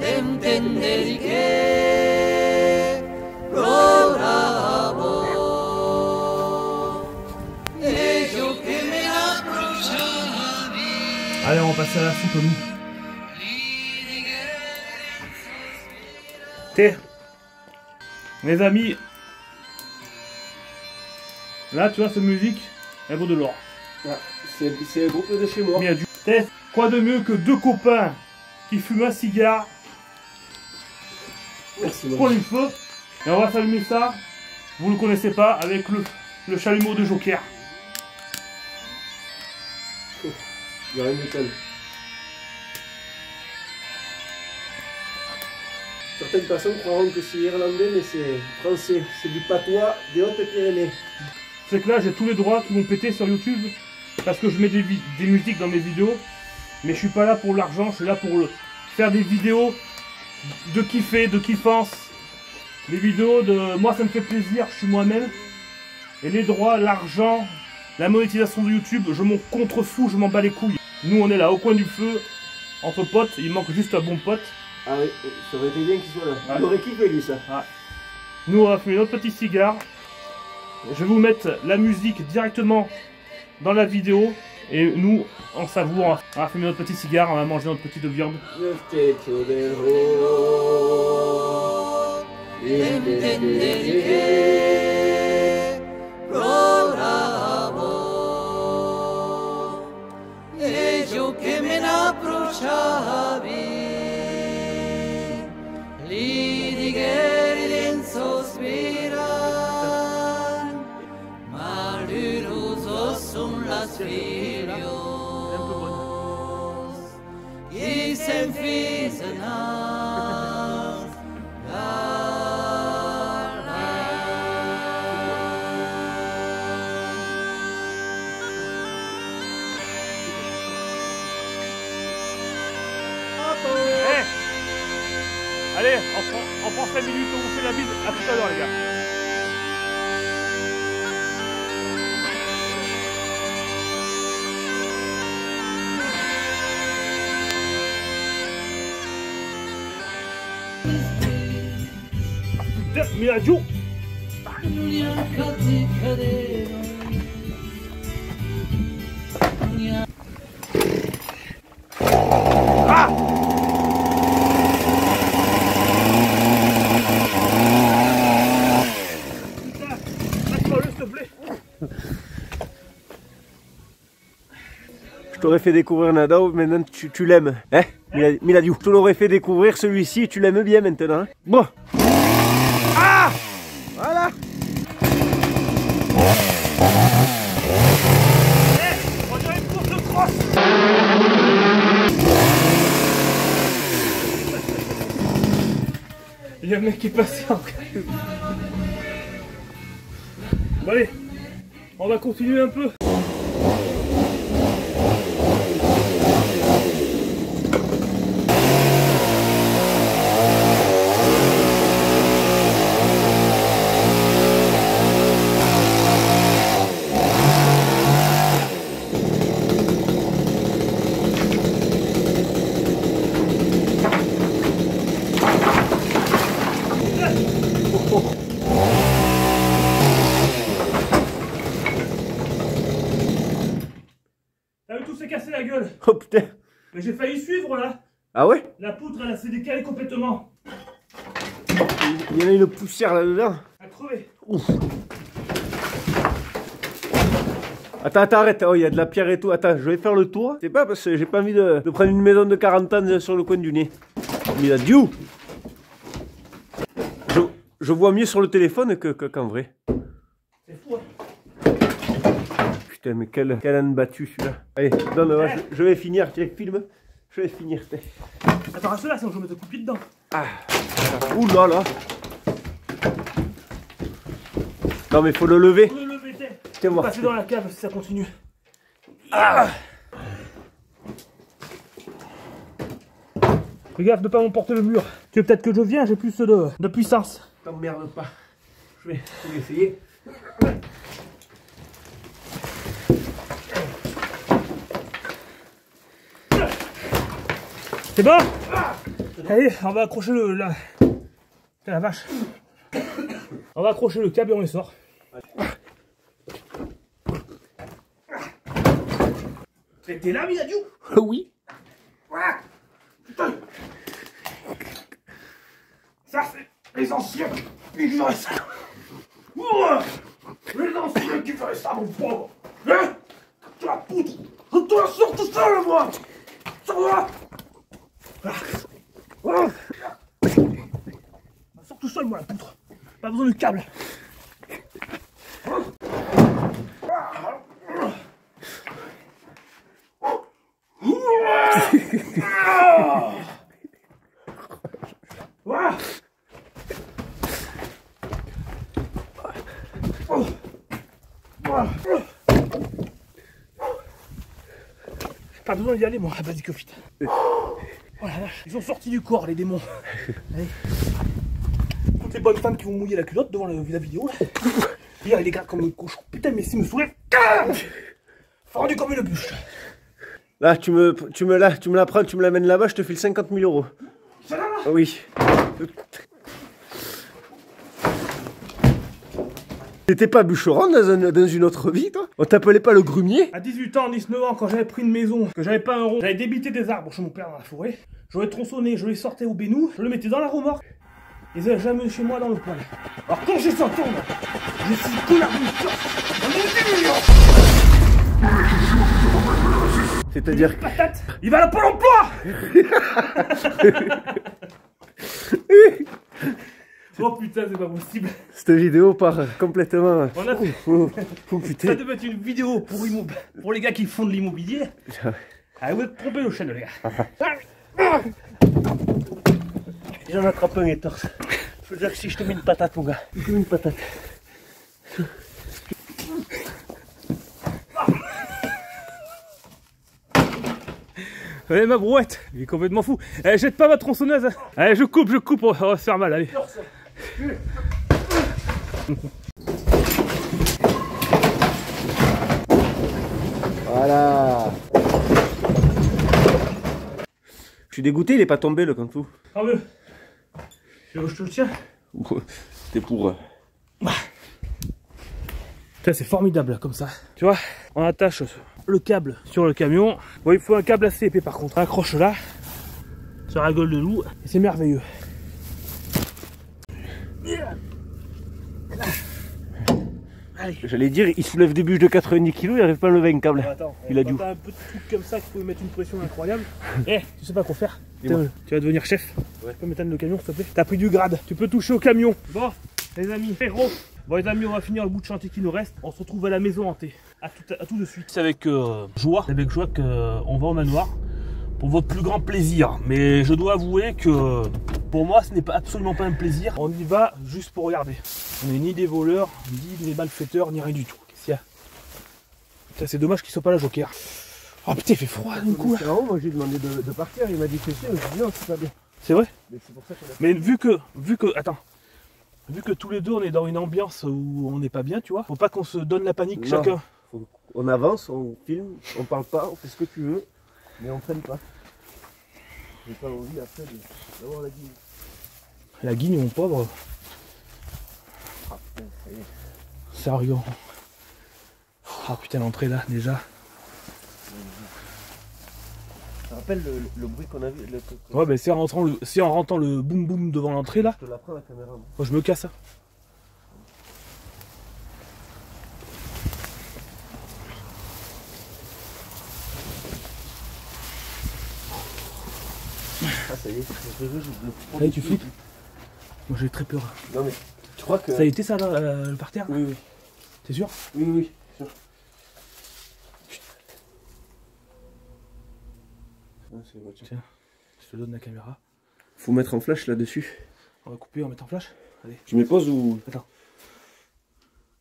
l'intenderi che l'oravo, e io che me l'approcciavi. Allez, on va passer à la soupe nous. T'es, mes amis, là tu vois cette musique, elle vaut de l'or. C'est un groupe de chez moi. Mais il y a du test. Quoi de mieux que deux copains qui fument un cigare Merci, pour le feu. Et on va s'allumer ça, vous le connaissez pas, avec le chalumeau de Joker. Il y a rien de tel. Certaines personnes croiront que c'est irlandais, mais c'est français. C'est du patois des Hautes-Pyrénées. C'est que là j'ai tous les droits qui vont péter sur YouTube parce que je mets des musiques dans mes vidéos, mais je suis pas là pour l'argent, je suis là pour faire des vidéos de kiffer, de kiffance, des vidéos de moi ça me fait plaisir, je suis moi-même, et les droits, l'argent, la monétisation de YouTube, je m'en contrefous, je m'en bats les couilles. Nous on est là au coin du feu, entre potes, il manque juste un bon pote. Ah oui, ça aurait été bien qu'il soit là. Ouais. Il aurait kiffé lui ça. Nous on va fumer notre petit cigare. Je vais vous mettre la musique directement dans la vidéo et nous on savoure, on va fumer notre petit cigare, on va manger notre petite viande. L'intenderi che l'oravo, e io che me l'approcciavi. Lidigeri den sospirar, malheureux sont las filios, qui s'enfisent Hey, allez, on prend 5 minutes, on vous fait la bise, à tout à l'heure les gars. Miraggio. Ah! Lâche-moi-le, s'il te plaît. Je t'aurais fait découvrir Nadao, maintenant tu l'aimes. Hein Miladiou, je te l'aurais fait découvrir celui-ci et tu l'aimes bien maintenant. Hein bon. Ah voilà. On dirait une course de crosse. Il y a un mec qui est passé encore. Bon allez, on va continuer un peu. T'as vu, tout s'est cassé la gueule. Oh putain. Mais j'ai failli suivre là. Ah ouais? La poutre elle s'est décalée complètement. Il y en a une poussière là-dedans. Elle a crevé. Ouf. Attends, arrête. Oh, il y a de la pierre et tout. Attends, je vais faire le tour. C'est pas parce que j'ai pas envie de prendre une maison de 40 ans sur le coin du nez. Miladiou. Je vois mieux sur le téléphone qu'en vrai. C'est fou hein. Putain, mais quel âne battu celui-là. Allez, donne-moi, je vais finir, tiens, filme. Je vais finir. Attends, reste là, sinon je vais mettre un coup de pied dedans. Ah, ouh là là. Non mais faut le lever. Faut le lever, Tiens voir. Passer dans la cave si ça continue. Ah. Regarde de pas m'emporter le mur. Tu veux peut-être que je vienne, j'ai plus de puissance. T'emmerde pas. Je vais essayer. C'est bon? Allez, on va accrocher la vache. On va accrocher le câble et on les sort. T'es là, Miladiou? Oui. Putain. Ça, c'est les anciens qui feraient ça. Les anciens qui feraient ça, mon pauvre. Hein? Tu la poutre. Je te la sors tout seul, moi. Sors-la. Sors tout seul, moi, la poutre. Pas besoin de câble. Pas besoin d'y aller, moi, à Basic Fit. Oh la vache, ils sont sortis du corps, les démons. Allez. Toutes les bonnes femmes qui vont mouiller la culotte devant la vidéo. Là. Hier, il est gras comme un cochon. Putain, mais s'il me soulève. Fendu comme une bûche. Là, tu me la prends, tu me l'amènes là-bas, je te file 50 000 euros. Ça va? Oui. T'étais pas bûcheron dans une autre vie, toi? On t'appelait pas le grumier? À 18 ans, 19 ans, quand j'avais pris une maison, que j'avais pas un rond, j'avais débité des arbres chez mon père dans la forêt. Je les tronçonnais, je les sortais au bénou, je les mettais dans la remorque. Ils allaient jamais chez moi dans le poêle. Alors quand j'ai 100 ans, je suis connard d'une sorte. On est 10 millions. C'est-à-dire que... Patate, il va à la Pôle emploi. Oh putain, c'est pas possible. Cette vidéo part complètement... On a fait... Oh putain. Ça devait être une vidéo pour les gars qui font de l'immobilier. Ah, vous êtes trompés le chêne, les gars. J'en attrape un et torse. Je veux dire que si je te mets une patate, mon gars. Je te mets une patate. Allez, ma brouette, il est complètement fou. Allez, jette pas ma tronçonneuse. Hein. Allez, je coupe, on va se faire mal, allez. Voilà. Je suis dégoûté, il est pas tombé le cantou. Ah ouais. Je te le tiens. C'était pour... Putain, c'est formidable là, comme ça. Tu vois, on attache le câble sur le camion. Bon, il faut un câble assez épais par contre. On accroche là, sur la gueule de loup, et c'est merveilleux. J'allais dire, il soulève des bûches de 90 kg, il arrive pas à lever un câble. Attends, il a dû. un peu de trucs comme ça qui peut mettre une pression incroyable. Eh, tu sais pas quoi faire. Tu vas devenir chef. Ouais. Tu peux m'éteindre le camion s'il te plaît. T'as pris du grade, tu peux toucher au camion. Bon, les amis, frérot. Bon les amis, on va finir le bout de chantier qui nous reste. On se retrouve à la maison hantée. À tout de suite. C'est avec joie qu'on va au manoir. Pour votre plus grand plaisir. Mais je dois avouer que pour moi ce n'est absolument pas un plaisir. On y va juste pour regarder. On n'est ni des voleurs, ni des malfaiteurs, ni rien du tout. Qu'est-ce qu'il y a? Putain, c'est dommage qu'il soit pas là, Joker. Oh putain, il fait froid d'un coup là. Moi j'ai demandé de partir, il m'a dit que c'est bien, non, c'est pas bien. C'est vrai? Mais c'est pour ça qu'on a... Mais vu que tous les deux on est dans une ambiance où on n'est pas bien, tu vois, faut pas qu'on se donne la panique Non. chacun. On avance, on filme, on parle pas, on fait ce que tu veux, mais on traîne pas. J'ai pas envie après d'avoir la guigne. La guigne, mon pauvre. Ah putain, ça y est. Sérieux. Ah putain, l'entrée là déjà. Ça rappelle le bruit qu'on a vu. Ouais, mais c'est en rentrant le boum boum devant l'entrée là. Je te la prends la caméra. Moi. Moi je me casse. Ah ça y est, Allez, tu flippes? Moi j'ai très peur. Non mais tu crois que... Ça a été ça là, le parterre? Oui, oui. T'es sûr? Oui, oui, sûr. c'est bon, tiens. Tiens, je te donne la caméra. Faut mettre en flash là-dessus. On va couper, on va mettre en flash. Allez. Je mets pause ou... Attends.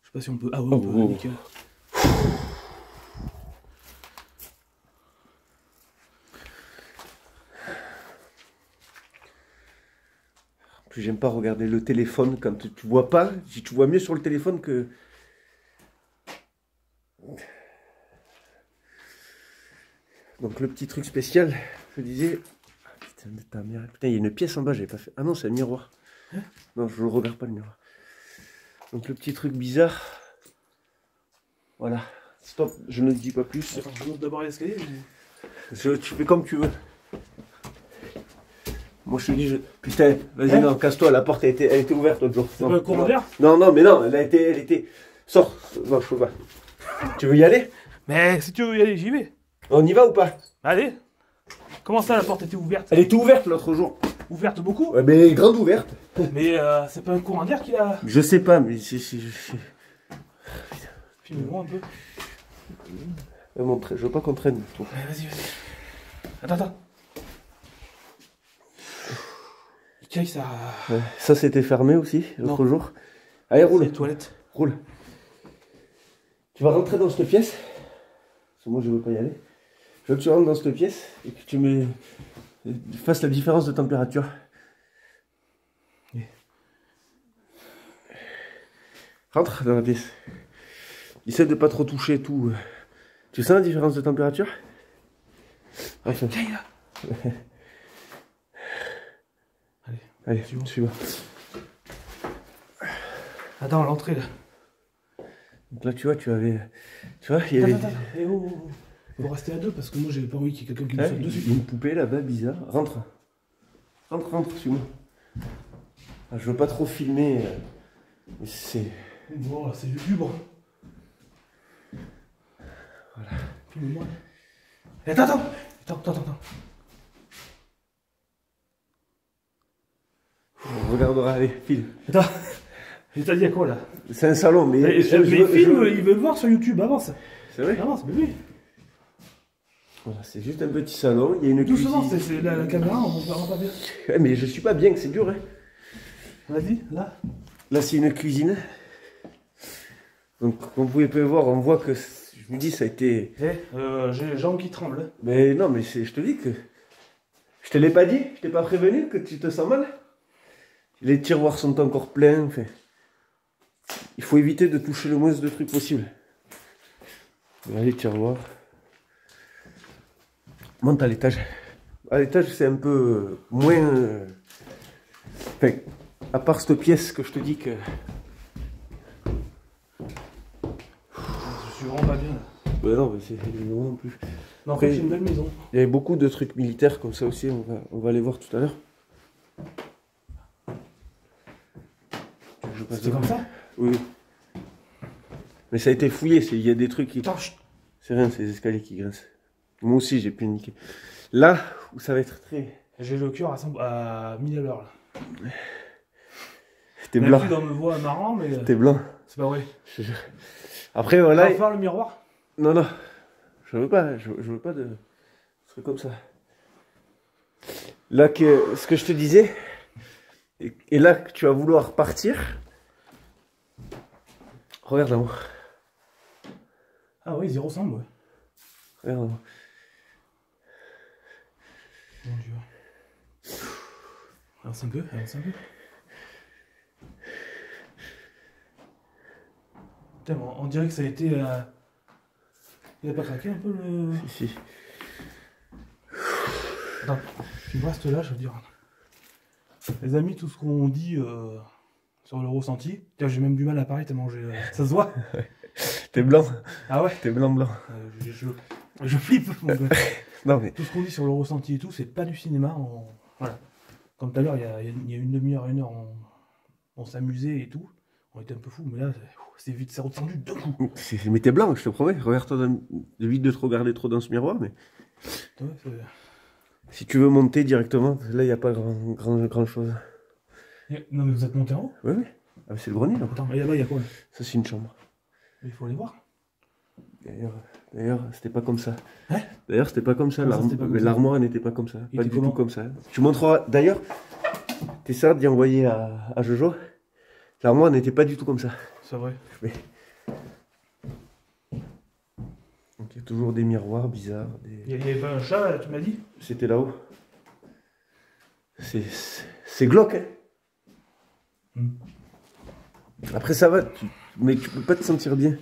Je sais pas si on peut. Ah ouais, on peut, oh. nickel. En plus, j'aime pas regarder le téléphone quand tu vois pas. Si tu vois mieux sur le téléphone que... Donc le petit truc spécial, je disais... Ah, putain, de ta mère. Putain, il y a une pièce en bas, j'avais pas fait... Ah non, c'est un miroir. Hein? Non, je le regarde pas le miroir. Donc le petit truc bizarre... Voilà. Stop, je ne dis pas plus. Attends, je monte d'abord l'escalier. Tu fais comme tu veux. Moi je te dis, putain, vas-y, non, casse-toi, la porte elle était ouverte l'autre jour. C'est pas un courant d'air? Non, mais non, elle était... Sors. Non, je peux pas. Tu veux y aller? Mais si tu veux y aller, j'y vais. On y va ou pas? Allez. Comment ça, la porte était ouverte? Elle était ouverte l'autre jour. Ouverte beaucoup? Ouais, mais grande ouverte. Mais c'est pas un courant d'air qui a... Je sais pas, mais c'est... Filme-moi un peu. Je veux pas qu'on traîne, je trouve. Ouais, vas-y. Attends. Tiens, ça... Ouais. Ça c'était fermé aussi, l'autre Non. jour. Allez, C'est roule. les toilettes. Roule. Tu vas rentrer dans cette pièce. Parce que moi je veux pas y aller. Je veux que tu rentres dans cette pièce et que tu me fasses la différence de température. Oui. Rentre dans la pièce. Essaie de pas trop toucher tout. Tu sens la différence de température? Enfin. Tiens, là. Allez, suis-moi. Attends, l'entrée là. Donc là, tu vois, il y avait... Attends. Eh, oh. Faut rester à deux parce que moi j'avais pas envie qu'il y ait quelqu'un qui nous saute dessus. Une poupée là-bas bizarre. Rentre, suis-moi. Ah, je veux pas trop filmer. Mais c'est... Bon, c'est YouTube. Voilà. Filme-moi. Attends. On regardera, allez, file. Attends. Et t'as dit à quoi là? C'est un salon, mais... Mais filme, il veut le voir sur YouTube, avance. C'est vrai? Avance, mais oui. Voilà, c'est juste un petit salon, il y a une Doucement, cuisine. c'est la caméra, on va pas bien. Ouais, mais je suis pas bien, que c'est dur, hein. Vas-y, là. Là, c'est une cuisine. Donc, comme vous pouvez voir, on voit que... Je me dis, ça a été... J'ai les jambes qui tremblent. Mais non, mais je te dis que... Je te l'ai pas dit? Je t'ai pas prévenu que tu te sens mal? Les tiroirs sont encore pleins, enfin... Il faut éviter de toucher le moins de trucs possible. Là, les tiroirs... Monte à l'étage. À l'étage, c'est un peu moins... Enfin, à part cette pièce que je te dis que... Je suis vraiment pas bien là. Ben non, mais c'est moi non plus. Non, Après, c'est une belle maison. Il y avait beaucoup de trucs militaires comme ça aussi, on va aller voir tout à l'heure. C'était comme ça? Oui. Mais ça a été fouillé, il y a des trucs qui... Attends, chut. C'est rien, c'est les escaliers qui grincent. Moi aussi, j'ai pu niquer. Là, où ça va être très... J'ai le cœur à 1000 à l'heure là. T'es blanc. D'habitude, on me voit marrant, mais... T'es blanc. C'est pas vrai. Après, On voilà... va faire le miroir? Non, je veux pas, je veux pas de trucs comme ça. Là, ce que je te disais, et là que tu vas vouloir partir, regarde là-haut. Ah oui, ils y ressemblent, ouais. Regarde là-haut. Mon Dieu. Avance un peu. Putain, on dirait que ça a été... Il a pas craqué un peu le... Si. Attends, tu me restes là, je veux dire. Les amis, tout ce qu'on dit sur le ressenti, tiens, j'ai même du mal à parler tellement j'ai... ça se voit. T'es blanc. Ah ouais? T'es blanc. Je flippe, mon gars. Non mais... Tout ce qu'on dit sur le ressenti et tout, c'est pas du cinéma. Voilà. Comme tout à l'heure, il y a une demi-heure, une heure, on s'amusait et tout. On était un peu fous, mais là, c'est vite, c'est redescendu d'un coup. Mais t'es blanc, je te promets. Regarde-toi, évite de te regarder trop dans ce miroir, mais... Ouais, si tu veux monter directement, là, il n'y a pas grand chose. non, mais vous êtes monté en haut? Oui. Ah, c'est le grenier, là. Attends, mais là-bas, il y a quoi là? Ça, c'est une chambre. Il faut aller voir. D'ailleurs, D'ailleurs, c'était pas comme ça. Hein? D'ailleurs, c'était pas comme ça. Comment ça, c'était pas comme ça? L'armoire, elle n'était pas comme ça. Il Pas était du tout comment? comme ça. Tu montreras. D'ailleurs, t'essaieras d'y envoyer à Jojo. L'armoire n'était pas du tout comme ça. C'est vrai. Mais... Donc, il y a toujours des miroirs bizarres. Il y avait pas un chat, là, tu m'as dit? C'était là-haut. C'est glauque, hein. Après, ça va, mais tu peux pas te sentir bien.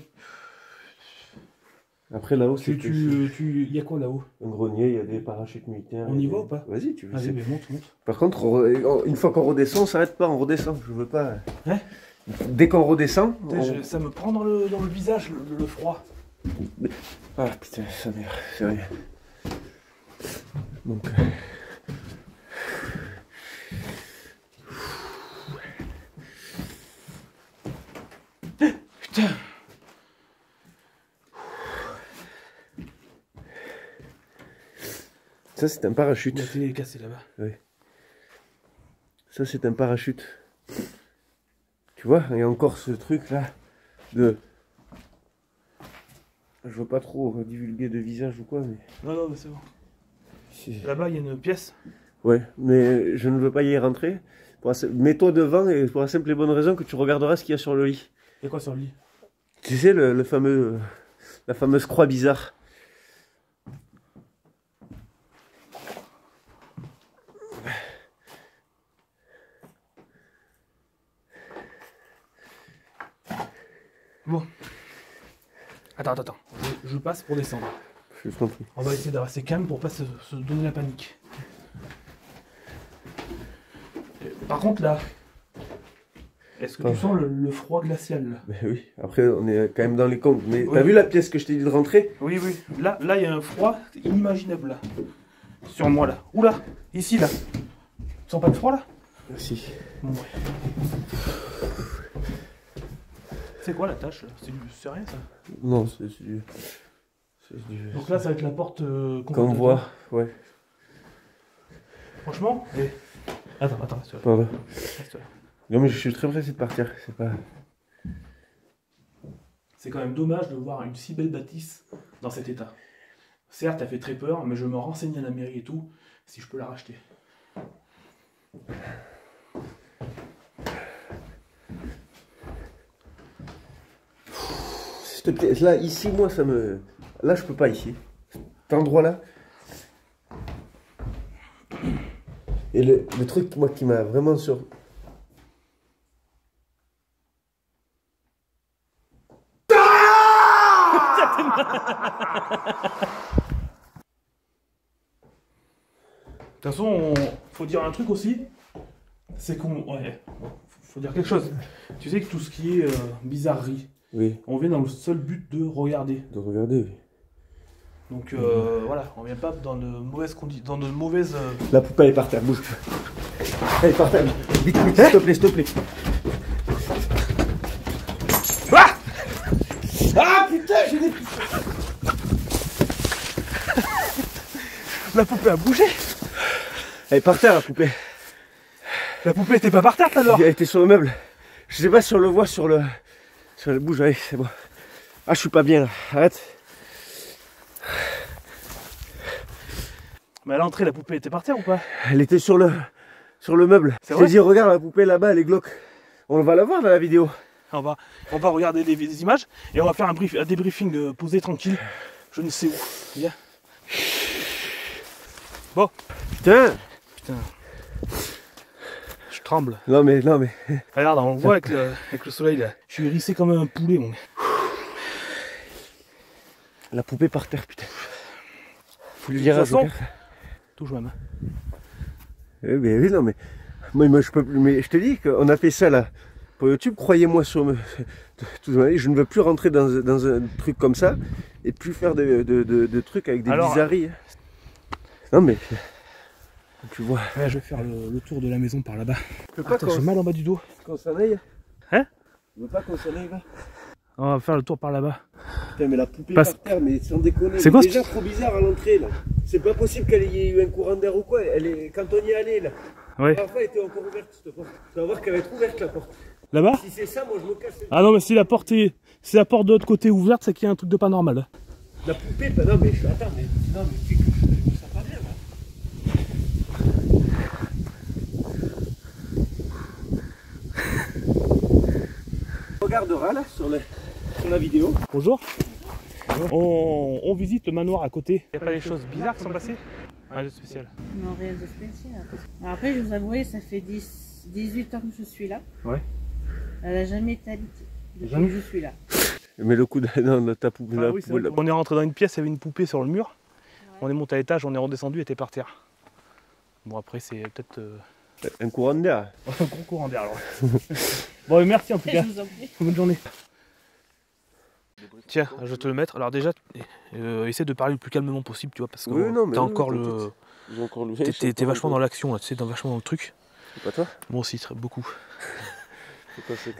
Après, là-haut, c'est Il y a quoi là-haut? un grenier, il y a des parachutes militaires. On y va ou pas? Vas-y, tu veux. Vas-y, mais monte. Par contre, une fois qu'on redescend, on s'arrête pas, on redescend. Je veux pas. Hein? Dès qu'on redescend. Ça me prend dans le visage, le froid. Ah putain, sa mère, sérieux. Donc. Putain! Ça, c'est un parachute. La télé est cassée là-bas. Oui. Ça, c'est un parachute. Tu vois, il y a encore ce truc là de. Je veux pas trop divulguer de visage ou quoi, mais. Non, mais c'est bon. Là-bas, il y a une pièce. Ouais, mais je ne veux pas y rentrer. Mets-toi devant et pour la simple et bonne raison que tu regarderas ce qu'il y a sur le lit. Il y a quoi sur le lit? Tu sais, le fameux. La fameuse croix bizarre. Bon. Attends. Je passe pour descendre. Je t'en prie. On va essayer de rester calme pour pas se donner la panique. Par contre là, est-ce que tu sens le froid glacial là? Mais oui, après on est quand même dans les comptes. Mais oui. T'as vu la pièce que je t'ai dit de rentrer? Oui. Là, il y a un froid inimaginable là. Sur moi là. Oula, ici là. Tu sens pas de froid là? Si. Bon, ouais. C'est quoi la tâche là? C'est rien ça? Non, c'est du... Donc là ça va être la porte qu'on voit, ouais. Franchement, Attends, reste-toi là. Pardon. Reste-toi là. Non mais je suis très pressé de partir, c'est pas... C'est quand même dommage de voir une si belle bâtisse dans cet état. Certes, elle fait très peur, mais je me renseigne à la mairie et tout, si je peux la racheter. S'il te plaît, là, ici, moi, ça me... Là, je peux pas, ici. Cet endroit-là. Et le truc, moi, qui m'a vraiment sur... De toute façon, faut dire un truc aussi, c'est qu'on... Ouais, faut dire quelque chose. Tu sais que tout ce qui est bizarrerie, Oui. on vient dans le seul but de regarder. De regarder, oui. Donc voilà, on vient pas dans de mauvaises conditions, dans de mauvaises... La poupée, elle est par terre, bouge. Elle est par terre. Vite, s'il te plaît, Ah, Ah putain, j'ai des... la poupée a bougé. Elle est par terre, la poupée. La poupée était pas par terre tout à l'heure. Elle était sur le meuble. Je sais pas si on le voit sur le... Sur le bouge, allez, c'est bon. Ah, je suis pas bien là, arrête. Mais à l'entrée, la poupée était par terre ou pas? Elle était sur le meuble. C'est Je vrai? t'ai dit, regarde la poupée là-bas, elle est glauque. On va la voir dans la vidéo. On va regarder des images et on va faire un débriefing posé tranquille. Je ne sais où. Viens. Bon. Putain. Je tremble. Non mais... Regarde, on le voit avec le soleil là. Je suis hérissé comme un poulet, mon gars. La poupée par terre, putain. Faut lui De dire toute à façon, Joker. touche ma main. Eh ben oui, non mais... Moi je peux plus... Mais je te dis qu'on a fait ça là. Pour YouTube, croyez-moi sur me... Je ne veux plus rentrer dans un truc comme ça. Et plus faire de trucs avec des bizarreries. Non mais... Tu vois... Ouais, je vais faire le tour de la maison par là-bas. Tu veux pas Attends, j'ai mal en bas du dos. qu'on s'en aille? Hein? Tu veux pas qu'on s'en aille là? On va faire le tour par là-bas. Putain mais la poupée Parce- par terre, mais sans déconner. C'est quoi déjà trop bizarre à l'entrée là. C'est pas possible qu'elle ait eu un courant d'air ou quoi. Elle est... Quand on y allait là. Ouais. La fois elle était encore ouverte cette porte. Tu vas voir qu'elle va être ouverte la porte. Là-bas? Si c'est ça, moi je me casse. Ah non, mais si la porte de l'autre côté est ouverte, c'est qu'il y a un truc de pas normal. La poupée, bah non mais attends, mais non mais tu je me sens pas bien là. On regardera là sur la vidéo. Bonjour. On visite le manoir à côté. Il n'y a pas des choses bizarres qui sont passées? Rien de spécial. Non, rien de spécial. Après, je vous avoue, ça fait 18 ans que je suis là. Ouais. Elle n'a jamais été habitée depuis Jamais. que je suis là. Mais le coup de ta poupée. Ah oui, on est rentré dans une pièce, il y avait une poupée sur le mur. Ouais. On est monté à l'étage, on est redescendu, elle était par terre. Bon après c'est peut-être... Un courant d'air. Un gros courant d'air alors. Bon merci en tout cas. Je vous en prie. Bonne journée. Tiens, je vais te le mettre. Alors déjà, essaie de parler le plus calmement possible, tu vois, parce que Oui, non, mais t'as oui, encore t'inquiète. T'es vachement dans l'action, là, tu sais, vachement dans le truc. C'est pas toi? Moi aussi, beaucoup.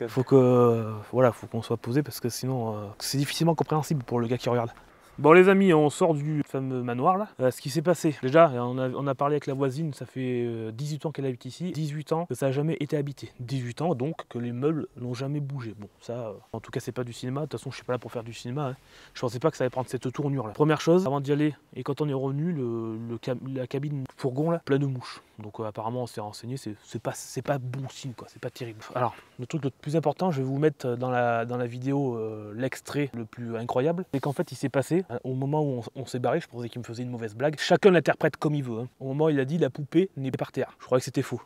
Faut Faut qu'on soit posé parce que sinon, c'est difficilement compréhensible pour le gars qui regarde. Bon les amis, on sort du fameux manoir là. Ce qui s'est passé, déjà, on a parlé avec la voisine, ça fait 18 ans qu'elle habite ici, 18 ans que ça n'a jamais été habité. 18 ans donc que les meubles n'ont jamais bougé. Bon ça, en tout cas c'est pas du cinéma, de toute façon je suis pas là pour faire du cinéma. Hein. Je pensais pas que ça allait prendre cette tournure là. Première chose, avant d'y aller, et quand on est revenu, la cabine fourgon là, plein de mouches. Donc apparemment on s'est renseigné, c'est pas bon signe quoi, c'est pas terrible. Alors, le truc le plus important, je vais vous mettre dans la vidéo l'extrait le plus incroyable, c'est qu'en fait il s'est passé, au moment où on s'est barré, je pensais qu'il me faisait une mauvaise blague, chacun l'interprète comme il veut. Hein. Au moment où il a dit la poupée n'est pas par terre, je croyais que c'était faux.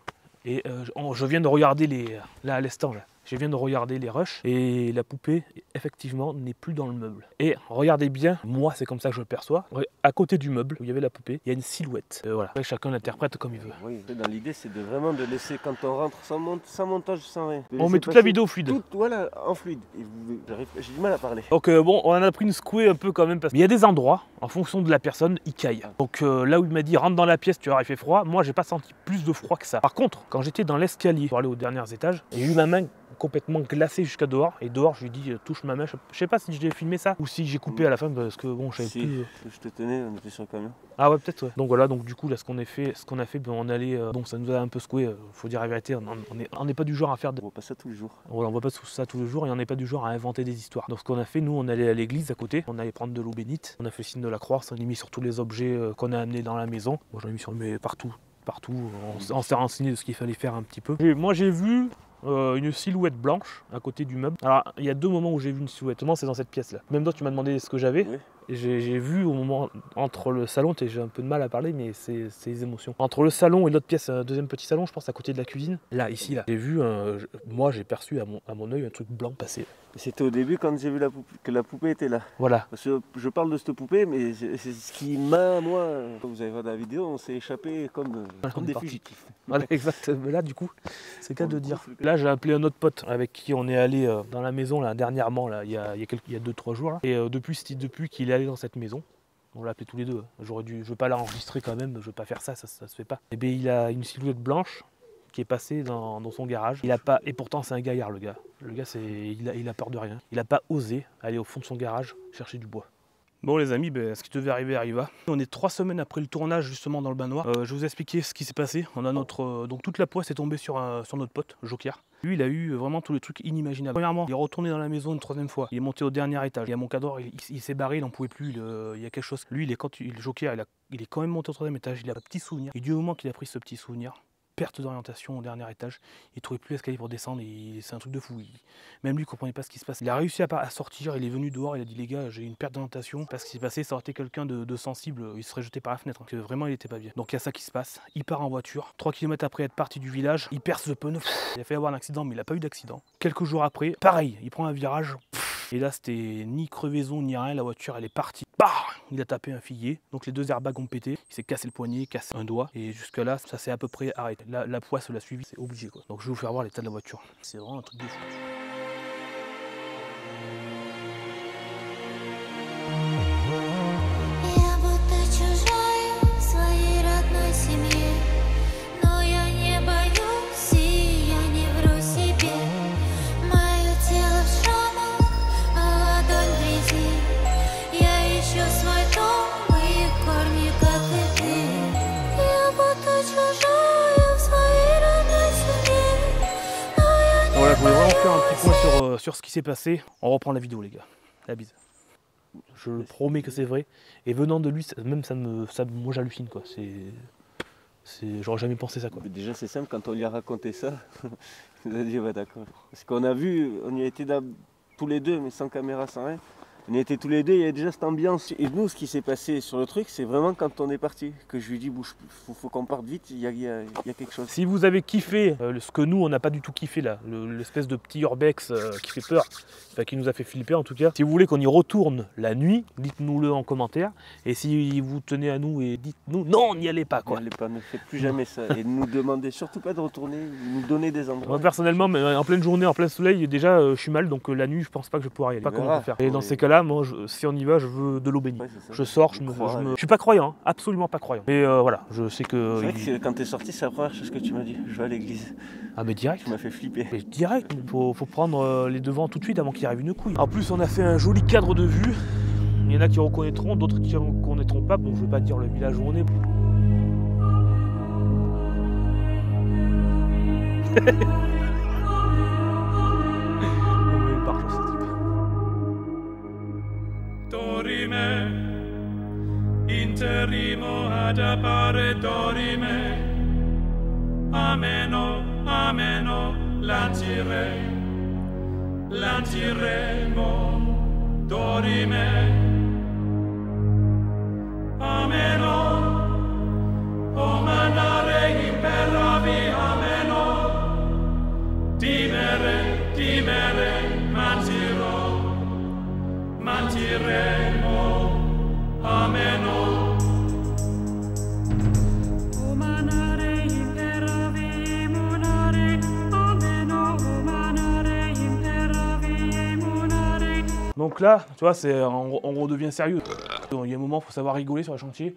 Et je viens de regarder là à l'instant, je viens de regarder les rushs et la poupée effectivement n'est plus dans le meuble. Et regardez bien, moi c'est comme ça que je le perçois, à côté du meuble où il y avait la poupée, il y a une silhouette. Voilà, après, chacun l'interprète comme il veut. Oui, dans l'idée c'est de vraiment de laisser quand on rentre sans montage, sans rien. On met toute la vidéo fluide. Voilà, en fluide. J'ai du mal à parler. Donc bon, on en a pris une secouée un peu quand même, parce qu'il y a des endroits, en fonction de la personne, il caille. Donc là où il m'a dit rentre dans la pièce, tu vois, il fait froid, moi j'ai pas senti plus de froid que ça. Par contre, quand j'étais dans l'escalier pour aller aux derniers étages, j'ai eu ma main complètement glacée jusqu'à dehors, et dehors je lui ai dit touche ma main, je sais pas si j'ai filmé ça ou si j'ai coupé à la fin parce que bon je savais plus. Je te tenais, on était sur le camion. Ah ouais peut-être ouais. Donc voilà, donc du coup là ce qu'on a fait, ben, on allait, bon ça nous a un peu secoué, faut dire la vérité, on n'est pas du genre à faire de... On voit pas ça tous les jours. Voilà, on voit pas ça tous les jours et on n'est pas du genre à inventer des histoires. Donc ce qu'on a fait, nous on allait à l'église à côté, on allait prendre de l'eau bénite, on a fait le signe de la croix, on l'a mis sur tous les objets qu'on a amenés dans la maison. Moi j'en ai mis sur partout, on s'est renseigné de ce qu'il fallait faire un petit peu. Et moi j'ai vu une silhouette blanche à côté du meuble. Alors il y a deux moments où j'ai vu une silhouette, c'est dans cette pièce là. Même toi tu m'as demandé ce que j'avais. Oui. Et j'ai vu au moment entre le salon, j'ai un peu de mal à parler mais c'est les émotions. Entre le salon et l'autre pièce, un deuxième petit salon, je pense à côté de la cuisine. Là, ici là, j'ai vu, moi j'ai perçu à mon œil un truc blanc passer. C'était au début quand j'ai vu que la poupée était là. Voilà. Parce que je parle de cette poupée, mais c'est ce qui m'a, moi, vous avez vu dans la vidéo, on s'est échappé comme des fugitifs. Voilà, exact. Mais là, du coup, c'est qu'à de dire. Là, j'ai appelé un autre pote avec qui on est allé dans la maison là, dernièrement, là, il y a 2-3 jours. Là. Et depuis qu'il est allé dans cette maison, on l'a appelé tous les deux. Je veux pas l'enregistrer quand même, je veux pas faire ça se fait pas. Et bien, il a une silhouette blanche qui est passé dans son garage. Et pourtant c'est un gaillard le gars. Le gars il a peur de rien. Il a pas osé aller au fond de son garage chercher du bois. Bon les amis, ce qui devait arriver arriva. On est 3 semaines après le tournage justement dans le manoir. Je vais vous expliquer ce qui s'est passé. On a donc toute la poisse est tombée sur notre pote, Joker. Lui il a eu vraiment tous les trucs inimaginables. Premièrement, il est retourné dans la maison une 3e fois. Il est monté au dernier étage. Il y a mon cador, il s'est barré, il n'en pouvait plus. Il y a quelque chose. Lui le Joker, il est quand même monté au 3e étage. Il a un petit souvenir. Et du moment qu'il a pris ce petit souvenir, perte d'orientation au dernier étage, il trouvait plus l'escalier pour descendre et c'est un truc de fou. Même lui il comprenait pas ce qui se passe. Il a réussi à sortir, il est venu dehors, il a dit les gars j'ai une perte d'orientation, parce qu'il s'est passé, ça aurait été quelqu'un de sensible, il serait jeté par la fenêtre, donc vraiment il était pas bien. Donc il y a ça qui se passe, il part en voiture, 3 km après être parti du village, il perce le pneu, il a fait avoir un accident mais il a pas eu d'accident. Quelques jours après, pareil, il prend un virage, et là c'était ni crevaison ni rien, la voiture elle est partie. Bah, il a tapé un figuier, donc les 2 airbags ont pété, il s'est cassé le poignet, cassé un doigt, et jusque là ça s'est à peu près arrêté. La poisse l'a suivi, c'est obligé quoi. Donc je vais vous faire voir l'état de la voiture. C'est vraiment un truc de fou. Voilà, je voulais vraiment faire un petit point sur ce qui s'est passé. On reprend la vidéo les gars. La bise. Je le promets que c'est vrai. Et venant de lui, même moi j'hallucine quoi. J'aurais jamais pensé ça quoi. Mais déjà c'est simple, quand on lui a raconté ça, il nous a dit ouais d'accord. Parce qu'on a vu, on y a été tous les deux, mais sans caméra, sans rien. On y était tous les deux, il y a déjà cette ambiance. Et nous, ce qui s'est passé sur le truc, c'est vraiment quand on est parti, que je lui dis, bouge, faut qu'on parte vite, il y a quelque chose. Si vous avez kiffé ce que nous, on n'a pas du tout kiffé là, l'espèce de petit urbex qui fait peur, enfin, qui nous a fait flipper en tout cas. Si vous voulez qu'on y retourne la nuit, dites-nous-le en commentaire. Et si vous tenez à nous et dites-nous, non, n'y allez pas quoi. N'allez pas, ne faites plus jamais ça. Et ne nous demandez surtout pas de retourner, nous donner des endroits. Moi personnellement, en pleine journée, en plein soleil, déjà je suis mal, donc la nuit, je pense pas que je pourrais y aller. Pas comment on peut faire. Et dans ces cas-là, moi, si on y va, je veux de l'eau bénie. Ouais, je sors, je suis pas croyant, hein, absolument pas croyant. Mais voilà, je sais que. C'est vrai que quand t'es sorti, c'est la première chose que tu m'as dit. Je vais à l'église. Ah mais direct. Tu m'as fait flipper. Mais direct, faut prendre les devants tout de suite avant qu'il arrive une couille. En plus, on a fait un joli cadre de vue. Il y en a qui reconnaîtront, d'autres qui reconnaîtront pas. Bon, je vais pas dire le village où on est. Dorime, interrimo ad appare dorime, ameno, ameno, lantiremo, dorime, ameno, o manare imperavi, ameno, dimere, mantiremo, ameno. O manare imperavi, monare, ameno, o manare imperavi, monare. Donc là, tu vois, on redevient sérieux. Il y a un moment, il faut savoir rigoler sur le chantier,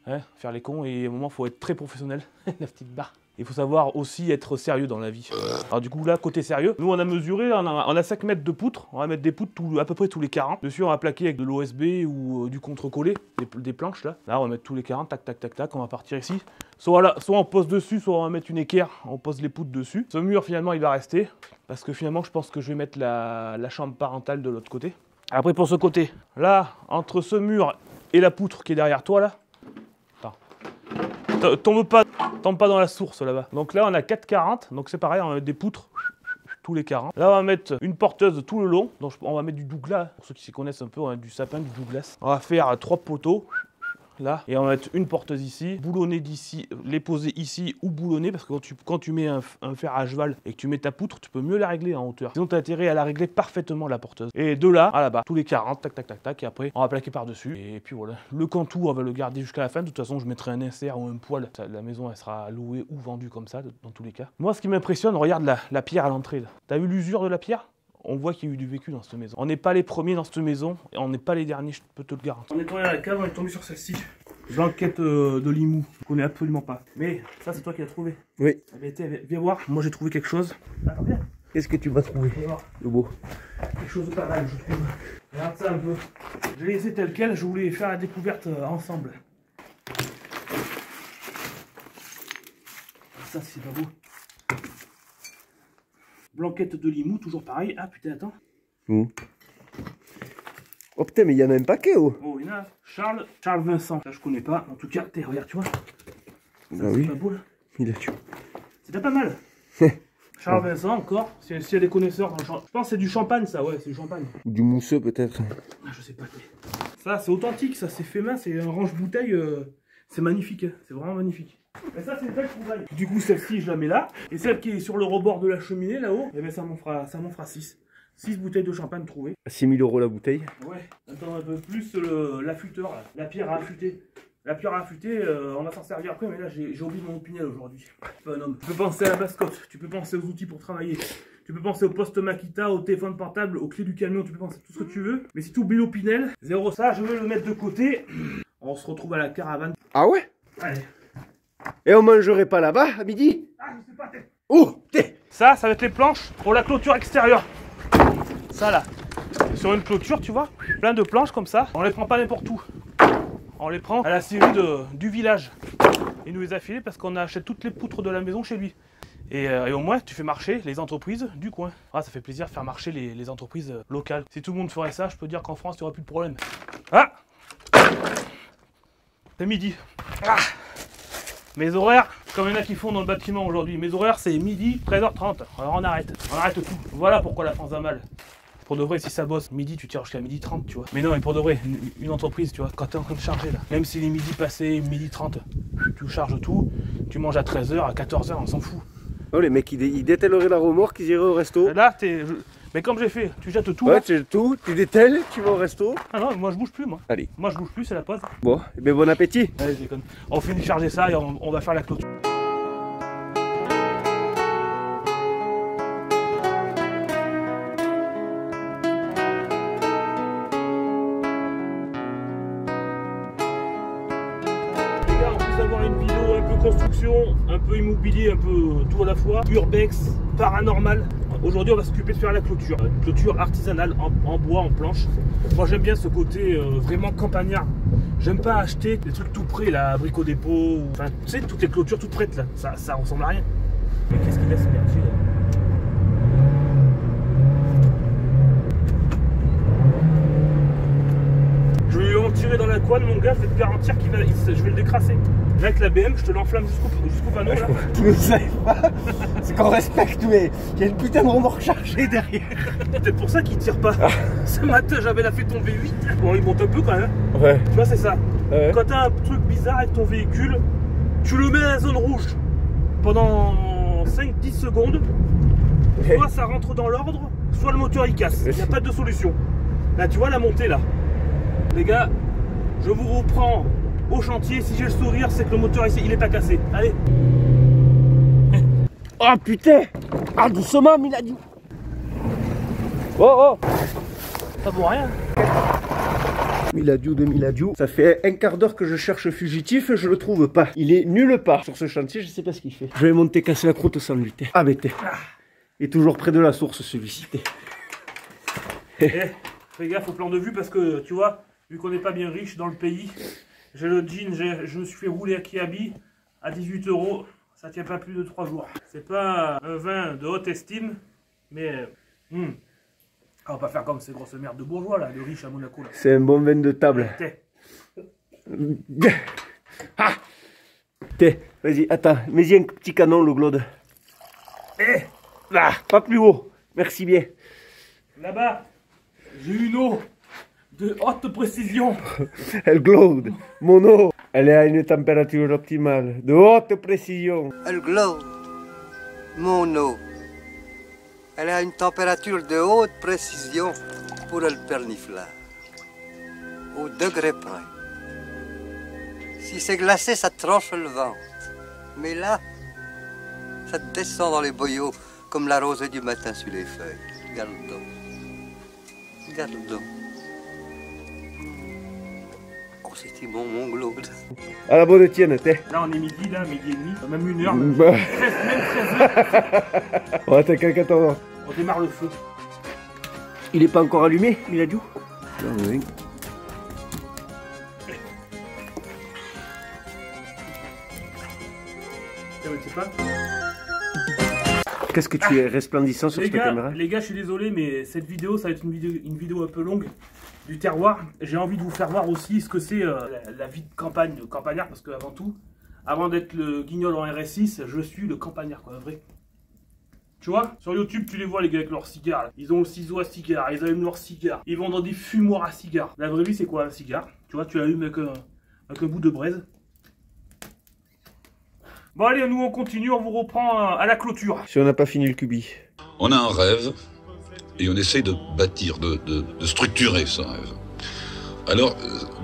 hein, faire les cons, et il y a un moment, il faut être très professionnel. La petite barre. Il faut savoir aussi être sérieux dans la vie. Alors du coup là, côté sérieux, nous on a mesuré, on a 5 mètres de poutres, on va mettre des poutres à peu près tous les 40. Dessus on va plaquer avec de l'OSB ou du contre-collé, des planches là. Là on va mettre tous les 40, tac tac tac tac, on va partir ici. Soit on pose dessus, soit on va mettre une équerre, on pose les poutres dessus. Ce mur finalement il va rester, parce que finalement je pense que je vais mettre la chambre parentale de l'autre côté. Après pour ce côté, là, entre ce mur et la poutre qui est derrière toi là, tombe pas dans la source là-bas. Donc là on a 4,40, donc c'est pareil, on va mettre des poutres tous les 40. Là on va mettre une porteuse tout le long, donc on va mettre du Douglas, pour ceux qui s'y connaissent un peu, on va mettre du sapin, du Douglas. On va faire 3 poteaux, là, et on va mettre une porteuse ici, boulonner d'ici, les poser ici ou boulonner, parce que quand tu mets un fer à cheval et que tu mets ta poutre, tu peux mieux la régler en hauteur. Sinon tu as intérêt à la régler parfaitement la porteuse. Et de là à là-bas, tous les 40, tac tac tac tac, et après on va plaquer par-dessus, et puis voilà. Le cantou on va le garder jusqu'à la fin, de toute façon je mettrai un insert ou un poêle. La maison elle sera louée ou vendue comme ça, dans tous les cas. Moi ce qui m'impressionne, regarde la pierre à l'entrée. T'as vu l'usure de la pierre? On voit qu'il y a eu du vécu dans cette maison. On n'est pas les premiers dans cette maison, et on n'est pas les derniers, je peux te le garantir. On est tombé à la cave, on est tombé sur celle-ci. Blanquette de Limoux, je connais absolument pas. Mais ça c'est toi qui l'as trouvé. Oui. Viens voir, moi j'ai trouvé quelque chose. Attends, viens. Qu'est-ce que tu vas trouver? Le beau. Quelque chose de pas mal, je trouve. Regarde ça un peu. Je l'ai laissé tel quel, je voulais faire la découverte ensemble. Ça c'est pas beau. Blanquette de Limoux, toujours pareil. Ah putain, attends. Oh putain, mais il y en a un paquet, oh. Oh, il y en a. Charles Vincent. Ça je connais pas. En tout cas, regarde, tu vois. Ça, bah oui. Pas beau là. Il a tué. C'était pas mal. Charles Vincent encore. S'il y a des connaisseurs, je pense que c'est du champagne ça, ouais, c'est du champagne. Ou du mousseux peut-être. Ah, je sais pas. Ça c'est authentique, ça c'est fait main, c'est un range-bouteille. C'est magnifique, hein. C'est vraiment magnifique. Et ça c'est une belle trouvaille. Du coup celle-ci je la mets là. Et celle qui est sur le rebord de la cheminée là-haut, eh ben, ça m'en fera 6. 6 bouteilles de champagne trouvées. 6 000 € la bouteille. Ouais. Attends un peu plus l'affûteur là. La pierre à affûter. La pierre à affûter, on va s'en servir après, mais là j'ai oublié mon opinel aujourd'hui. C'est pas un homme. Tu peux penser à la mascotte, tu peux penser aux outils pour travailler, tu peux penser au poste Makita, au téléphone portable, aux clés du camion, tu peux penser à tout ce que tu veux. Mais si tu oublies l'opinel, 0 ça, je vais le mettre de côté. On se retrouve à la caravane. Ah ouais? Allez. Et on mangerait pas là-bas à midi? Ah, je sais pas, t'es. Oh, t'es. Ça va être les planches pour la clôture extérieure. Ça là. Sur une clôture, tu vois, plein de planches comme ça. On les prend pas n'importe où. On les prend à la scierie du village. Il nous les a filées parce qu'on achète toutes les poutres de la maison chez lui. Et au moins, tu fais marcher les entreprises du coin. Ah, ça fait plaisir de faire marcher les entreprises locales. Si tout le monde ferait ça, je peux dire qu'en France, il n'y aurait plus de problème. Ah! C'est midi. Ah! Mes horaires, comme il y en a qui font dans le bâtiment aujourd'hui, mes horaires c'est midi, 13h30. Alors on arrête tout. Voilà pourquoi la France va mal. Pour de vrai, si ça bosse, midi, tu tires jusqu'à midi 30, tu vois. Mais non, mais pour de vrai, une entreprise, tu vois, quand t'es en train de charger là, même si les midi passés, midi 30, tu charges tout, tu manges à 13h, à 14h, on s'en fout. Oh, les mecs, ils dételleraient la remorque, ils iraient au resto. Là, mais comme j'ai fait, tu jettes tout. Ouais, là. tu jettes tout, tu dételles, tu vas au resto. Ah non, moi je bouge plus, moi. Allez. Moi je bouge plus, c'est la pause. Bon, eh ben bon appétit. Allez, je déconne. On finit de charger ça et on va faire la clôture. Avoir une vidéo un peu construction, un peu immobilier, un peu tout à la fois, urbex, paranormal. Aujourd'hui on va s'occuper de faire la clôture, une clôture artisanale en bois, en planche. Moi j'aime bien ce côté vraiment campagnard. J'aime pas acheter des trucs tout prêts là, abricot dépôt, enfin tu sais toutes les clôtures toutes prêtes là, ça ressemble à rien. Mais qu'est-ce qu'il laisse émerger là? Je vais en tirer dans la couenne, mon gars, je vais te garantir je vais le décrasser. Là, avec la BM, je te l'enflamme jusqu'au panneau là. Tu ne savais pas, c'est qu'on respecte, mais il y a une putain de remorque chargée derrière. C'est peut-être pour ça qu'il tire pas. Ce matin, j'avais la fait tomber 8. Bon, il monte un peu quand même. Ouais. Tu vois, c'est ça. Ouais. Quand t'as un truc bizarre avec ton véhicule, tu le mets à la zone rouge pendant 5-10 secondes. Soit ça rentre dans l'ordre, soit le moteur il casse. Il n'y a pas de solution. Là, tu vois la montée là. Les gars, je vous reprends au chantier. Si j'ai le sourire, c'est que le moteur ici, il est pas cassé. Allez. Oh putain. Ah, doucement, Miladiou. Oh, oh. Ça vaut rien. Miladiou de Miladiou. Ça fait un quart d'heure que je cherche fugitif et je le trouve pas. Il est nulle part sur ce chantier, je sais pas ce qu'il fait. Je vais monter casser la croûte sans lui. Ah, mais t'es. Il est toujours près de la source celui-ci. Fais gaffe au plan de vue parce que tu vois, vu qu'on n'est pas bien riche dans le pays, j'ai le jean, je me suis fait rouler à Kiabi à 18 €. Ça tient pas plus de 3 jours. C'est pas un vin de haute estime, mais on va pas faire comme ces grosses merdes de bourgeois là, de riches à Monaco là. C'est un bon vin de table. Ah. Vas-y, attends, mets-y un petit canon, le Glaude. Ah, pas plus haut. Merci bien. Là-bas, j'ai une eau de haute précision. Elle Glaude, mon eau, elle est à une température optimale, de haute précision. Elle glow, mon eau. Elle a une température de haute précision pour le perniflard. Au degré près. Si c'est glacé, ça tranche le ventre. Mais là, ça descend dans les boyaux comme la rosée du matin sur les feuilles. Regarde donc. Regarde donc. Oh, c'était bon, mon Glaude. À la bonne tienne, t'es. Là, on est midi, là, midi et demi, même 1 heure. Bah. Même 13h. Ouais, t'as qu'à 14 h. On démarre le feu. Il est pas encore allumé, Miladiou? Non, oui. Qu'est-ce que tu es resplendissant sur cette caméra? Les gars, je suis désolé, mais cette vidéo, ça va être une vidéo un peu longue du terroir. J'ai envie de vous faire voir aussi ce que c'est la vie de campagne, de campagnard, parce qu'avant tout, avant d'être le guignol en RS6, je suis le campagnard, quoi, vrai. Tu vois, sur YouTube, tu les vois, les gars, avec leurs cigares. Là. Ils ont le ciseau à cigare, ils allument leurs cigares. Ils vont dans des fumoirs à cigares. La vraie vie, c'est quoi un cigare? Tu vois, tu allumes avec un bout de braise. Bon, allez, nous, on continue, on vous reprend à la clôture. Si on n'a pas fini le cubi. On a un rêve et on essaye de bâtir, de structurer ce rêve. Alors,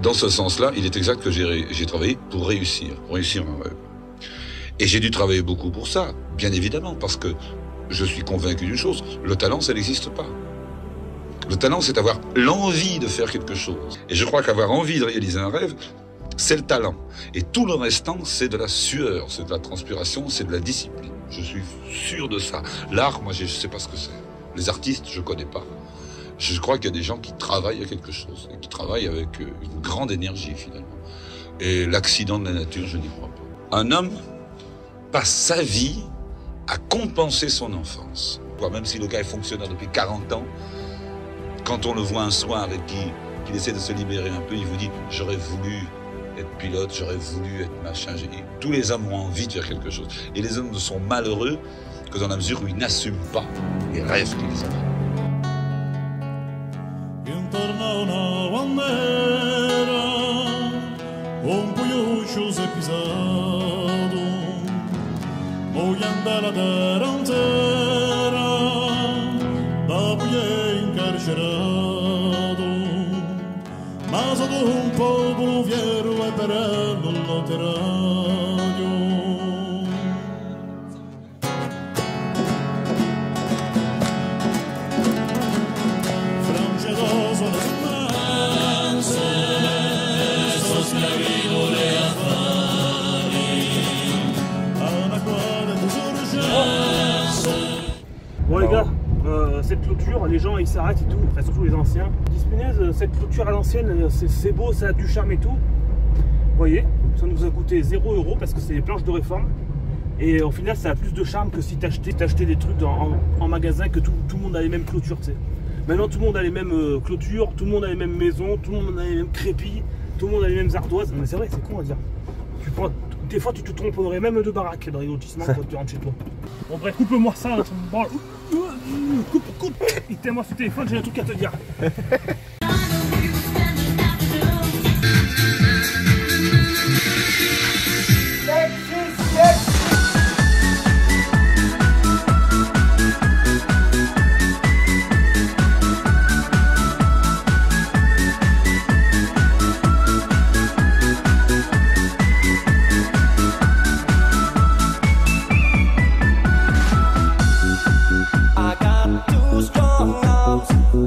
dans ce sens-là, il est exact que j'ai travaillé pour réussir un rêve. Et j'ai dû travailler beaucoup pour ça, bien évidemment, parce que je suis convaincu d'une chose, le talent, ça n'existe pas. Le talent, c'est avoir l'envie de faire quelque chose. Et je crois qu'avoir envie de réaliser un rêve, c'est le talent. Et tout le restant, c'est de la sueur, c'est de la transpiration, c'est de la discipline. Je suis sûr de ça. L'art, moi, je ne sais pas ce que c'est. Les artistes, je ne connais pas. Je crois qu'il y a des gens qui travaillent à quelque chose, et qui travaillent avec une grande énergie, finalement. Et l'accident de la nature, je n'y crois pas. Un homme passe sa vie à compenser son enfance. Même si le gars est fonctionnaire depuis 40 ans, quand on le voit un soir et qu'il essaie de se libérer un peu, il vous dit « j'aurais voulu être pilote, j'aurais voulu être machin ». Tous les hommes ont envie de faire quelque chose. Et les hommes ne sont malheureux que dans la mesure où ils n'assument pas les rêves qu'ils ont. Mas a de povo vieram é perando no terreno. Francedoso nas mansas, soscavino le affari, alla quale tu sorgesse. Bon les gars, cette clôture, les gens ils s'arrêtent et tout, enfin surtout les anciens. Ils disent punaise, cette clôture à l'ancienne, c'est beau, ça a du charme et tout. Vous voyez, ça nous a coûté 0 € parce que c'est des planches de réforme. Et au final ça a plus de charme que si t'achetais des trucs en magasin, que tout le monde a les mêmes clôtures, tu sais. Maintenant tout le monde a les mêmes clôtures, tout le monde a les mêmes maisons, tout le monde a les mêmes crépis, tout le monde a les mêmes ardoises. Mais c'est vrai, c'est con à dire. Des fois tu te tromperais même de baraque dans les lotissements quand tu rentres chez toi. Bon bref, coupe-moi ça, ça me branle. Coupe. Éteins-moi ce téléphone, j'ai un truc à te dire.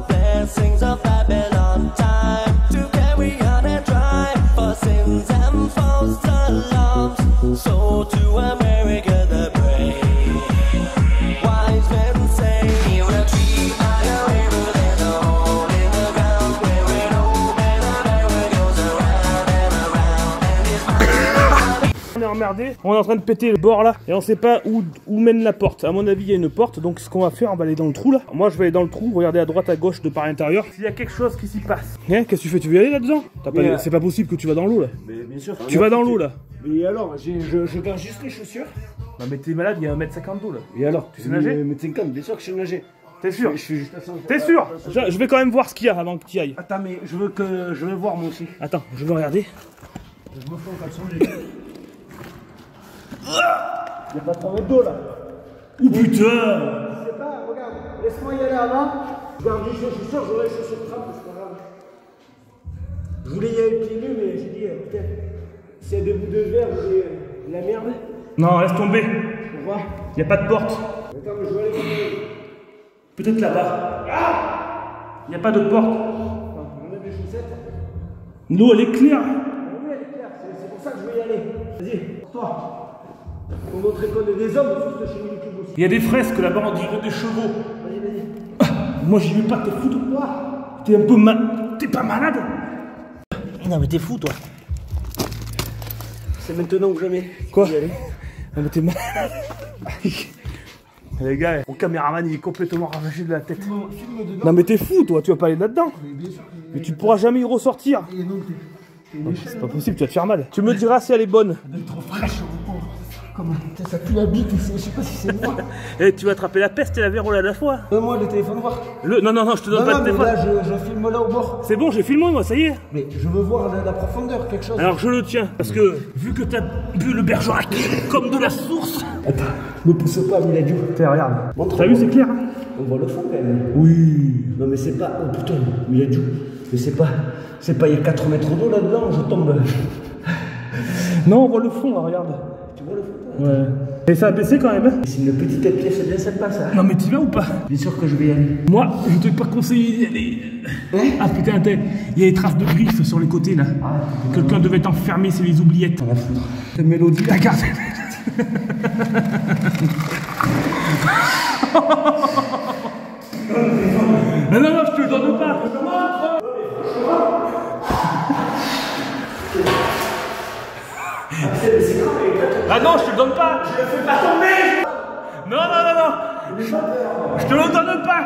Blessings of Babylon time to carry on and drive for sins and false alarms. So to America the brave, wise men say we're a tree by a river, there's a hole in the ground where an old man of error goes around and around and it's On est emmerdé, on est en train de péter le bord là et on sait pas où mène la porte. À mon avis il y a une porte, donc ce qu'on va faire, on va aller dans le trou là. Moi je vais aller dans le trou, regarder à droite à gauche de par l'intérieur s'il y a quelque chose qui s'y passe. Hein, qu'est-ce que tu fais? Tu veux y aller là-dedans? C'est pas possible que tu vas dans l'eau là. Mais bien sûr. Tu vas dans l'eau là. Mais alors, je garde juste les chaussures. Non mais t'es malade, il y a 1m50 d'eau là. Et alors? Tu sais nager? 1m50, bien sûr que je sais nager. T'es sûr? Je fais juste à ça. T'es sûr? Je vais quand même voir ce qu'il y a avant que tu y ailles. Attends, mais je veux voir moi aussi. Attends, je veux regarder. Je me fous en caleçon. Il n'y a pas 3 mètres d'eau là. Oh putain! Je sais pas, regarde, laisse-moi y aller avant. Je garde les chaussures, j'aurai les chaussures trappes, c'est pas grave. Je voulais y aller pieds nus, mais j'ai dit, putain, s'il y a des bouts de verre ou de la merde. Non, laisse tomber. Pourquoi? Il n'y a pas de porte. Attends, mais je vais aller. Peut-être là-bas. Il n'y a pas de porte. On a des chaussettes. L'eau elle est claire. Oui, elle est claire, c'est pour ça que je vais y aller. Vas-y, pour toi. Pour montrer qu'on est des hommes, il faut que chez YouTube aussi. Il y a des fresques là-bas, on dirait des chevaux. Vas-y. Moi j'y vais pas, t'es fou toi? T'es un peu T'es pas malade? Non mais t'es fou toi. C'est maintenant ou jamais. Quoi? Non mais t'es malade. Les gars, mon caméraman il est complètement ravagé de la tête. Non mais t'es fou toi, tu vas pas aller là-dedans. Mais tu pourras jamais y ressortir. C'est pas possible, tu vas te faire mal. Tu me diras si elle est bonne. Elle est trop fraîche. Comment ça pue la bite, je sais pas si c'est moi. Et tu vas attraper la peste et la vérole à la fois. Donne-moi le téléphone voir. Non, je te donne pas de téléphone. Là, je filme là au bord. C'est bon, j'ai filmé moi, ça y est. Mais je veux voir la profondeur, quelque chose. Alors je le tiens, parce que vu que t'as bu le Bergerac comme de la source. Attends, me pousse pas, Miladju. Tiens, regarde. T'as vu, c'est clair hein? On voit le fond quand même. Oui. Non mais c'est pas. Oh putain, Miladju. Mais c'est pas, il y a 4 mètres d'eau là-dedans, je tombe. Non, on voit le fond, là, regarde. Tu vois le fond? Ouais. Et ça a baissé quand même. Hein? C'est une petite pièce bien sympa ça. Non mais t'y vas ou pas? Bien sûr que je vais y aller. Moi, je t'ai pas conseillé d'y aller. Hein? Ah putain, il y a des traces de griffes sur les côtés là. Ah, quelqu'un devait t'enfermer, c'est les oubliettes. On va foutre. Cette mélodie. Ta carte. Non, je te le donne pas. Ah non, je te le donne pas. Je le fais pas tomber. Non. Je te le donne pas.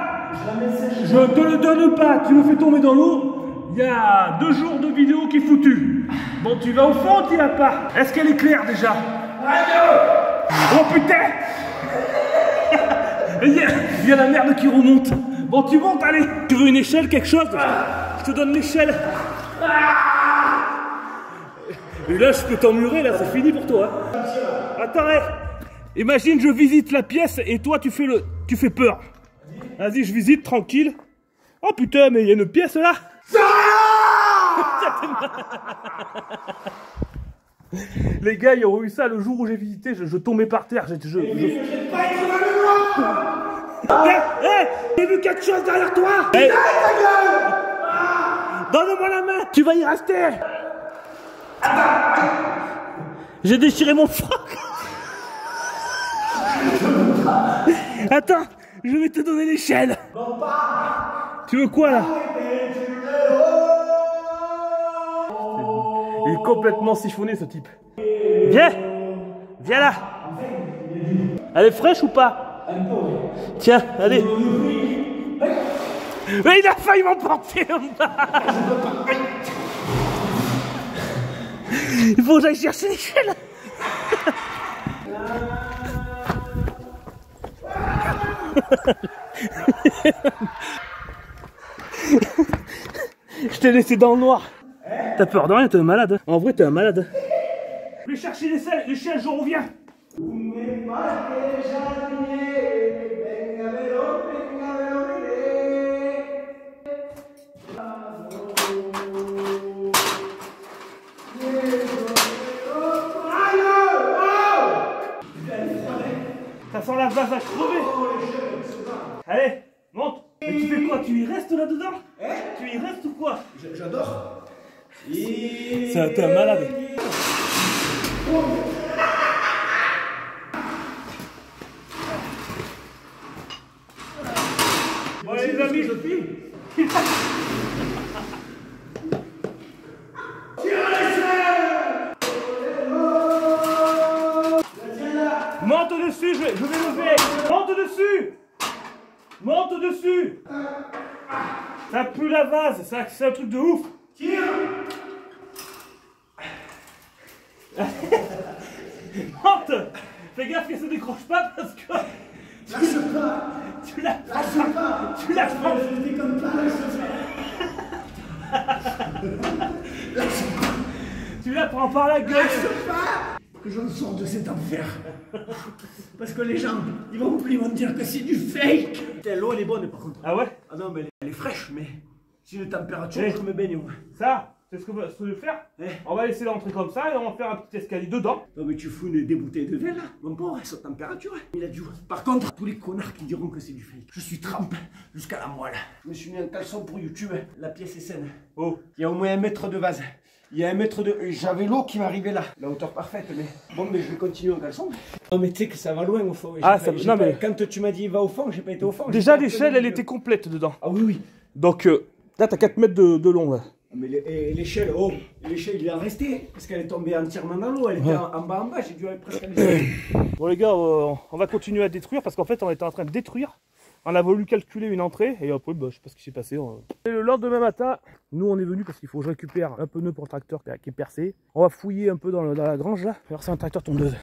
Je te le donne pas. Tu le fais tomber dans l'eau. Il y a 2 jours de vidéo qui est foutu. Bon, tu vas au fond ou tu vas pas? Est-ce qu'elle est claire déjà? Oh putain. Il y a la merde qui remonte. Bon, tu montes, allez. Tu veux une échelle, quelque chose? Je te donne l'échelle. Et là, je peux t'emmurer, là, c'est fini pour toi. Hein. Attends, hey. Imagine, je visite la pièce et toi, tu fais peur. Vas-y, je visite, tranquille. Oh putain, mais il y a une pièce là. Les gars, ils ont eu ça le jour où j'ai visité, je tombais par terre. J'ai vu quelque chose derrière toi. Hey. Donne-moi la main, tu vas y rester. J'ai déchiré mon froc. Attends, je vais te donner l'échelle. Tu veux quoi là? Il est complètement siphonné ce type. Viens. Viens là. Elle est fraîche ou pas? Tiens, allez. Mais il a failli m'emporter en bas. Il faut que j'aille chercher l'échelle. Je t'ai laissé dans le noir. T'as peur de rien, t'es un malade. En vrai, t'es un malade. Je vais chercher l'échelle, je reviens. Ça sent la vase à crever. Allez, monte. Mais tu fais quoi? Tu y restes là-dedans? Tu y restes ou quoi? J'adore. T'es un malade. Bon les amis, je filme. Monte dessus, je vais lever. Monte dessus. Monte dessus. Ça pue la vase, c'est un truc de ouf. Tire. Monte. Fais gaffe qu'elle se décroche pas parce que... Lâche pas. Tu la Lâche pas. Tu la prends. Je déconne pas, Tu la prends par la gueule. lâche pas. Que j'en sorte de cet enfer. Parce que les gens, ils vont me dire que c'est du fake. L'eau, elle est bonne par contre. Ah ouais? Ah non, mais elle est fraîche, mais si une température, je me baigne. Ça, c'est ce que je vais faire. On va laisser l'entrée comme ça et on va faire un petit escalier dedans. Non, mais tu fous des bouteilles de vin là. Mon pauvre, elles sont température. Il a dû. Par contre, tous les connards qui diront que c'est du fake, je suis trempé jusqu'à la moelle. Je me suis mis un caleçon pour YouTube. La pièce est saine. Oh. Il y a au moins 1 mètre de vase. Il y a 1 mètre de... J'avais l'eau qui m'arrivait là. La hauteur parfaite, mais... Bon, mais je vais continuer en caleçon. Non, mais tu sais que ça va loin au fond. Ah, ça... Non, mais... Quand tu m'as dit va au fond, j'ai pas été au fond. Déjà, l'échelle, elle était complète dedans. Ah oui, oui. Donc, là, t'as 4 mètres de long, là. Mais l'échelle, oh, l'échelle, il est resté. Parce qu'elle est tombée entièrement dans l'eau. Elle était en bas, j'ai dû aller presque aller. Bon, les gars, on va continuer à détruire parce qu'en fait, on était en train de détruire. On a voulu calculer une entrée et après, bah, je sais pas ce qui s'est passé. Et le lendemain matin, nous on est venu parce qu'il faut que je récupère un pneu pour le tracteur qui est percé. On va fouiller un peu dans la grange là. Alors c'est un tracteur tondeuse.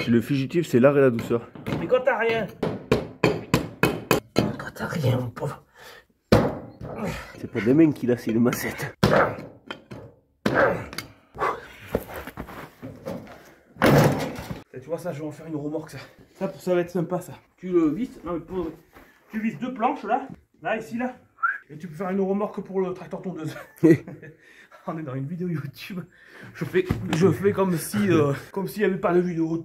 Le fugitif, c'est l'art et la douceur. Mais quand t'as rien. Quand t'as rien, mon pauvre. C'est pas des mains qu'il a, c'est une massette. Et tu vois ça, je vais en faire une remorque ça. Ça va être sympa ça. Tu le visses, non mais tu visses 2 planches là, ici là. Et tu peux faire une remorque pour le tracteur tondeuse. On est dans une vidéo YouTube. Je fais comme si il n'y avait pas de vidéo.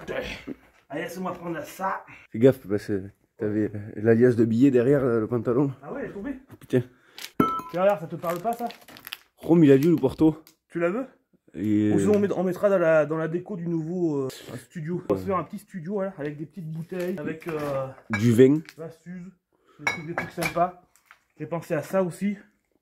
Allez, laisse-moi prendre ça. Fais gaffe parce que t'avais l'alias de billets derrière le pantalon. Ah ouais, elle est tombée. Oh, putain. Tiens, regarde, ça te parle pas ça? Rome, il a dû le Porto. Tu la veux? Et... Ou sinon on mettra dans la déco du nouveau studio. On va se faire un petit studio voilà, avec des petites bouteilles, avec du vin. la Suze, des trucs sympas. J'ai pensé à ça aussi.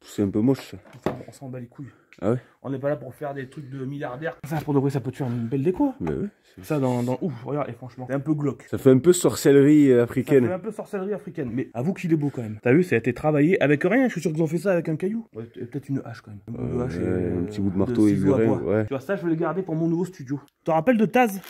C'est un peu moche ça. Enfin, on s'en bat les couilles. Ah ouais? On n'est pas là pour faire des trucs de milliardaires. Ça, pour de vrai, ça peut te faire une belle déco. Mais ouais. Ça, dans... Ouf, regarde, et franchement, c'est un peu glauque. Ça fait un peu sorcellerie africaine. Ça fait un peu sorcellerie africaine. Mais avoue qu'il est beau quand même. T'as vu, ça a été travaillé avec rien. Je suis sûr qu'ils ont fait ça avec un caillou. Ouais, peut-être une hache quand même. Un bout de hache et un petit bout de marteau et ciseaux à bois. ouais. Tu vois, ça, je vais le garder pour mon nouveau studio. Tu te rappelles de Taz?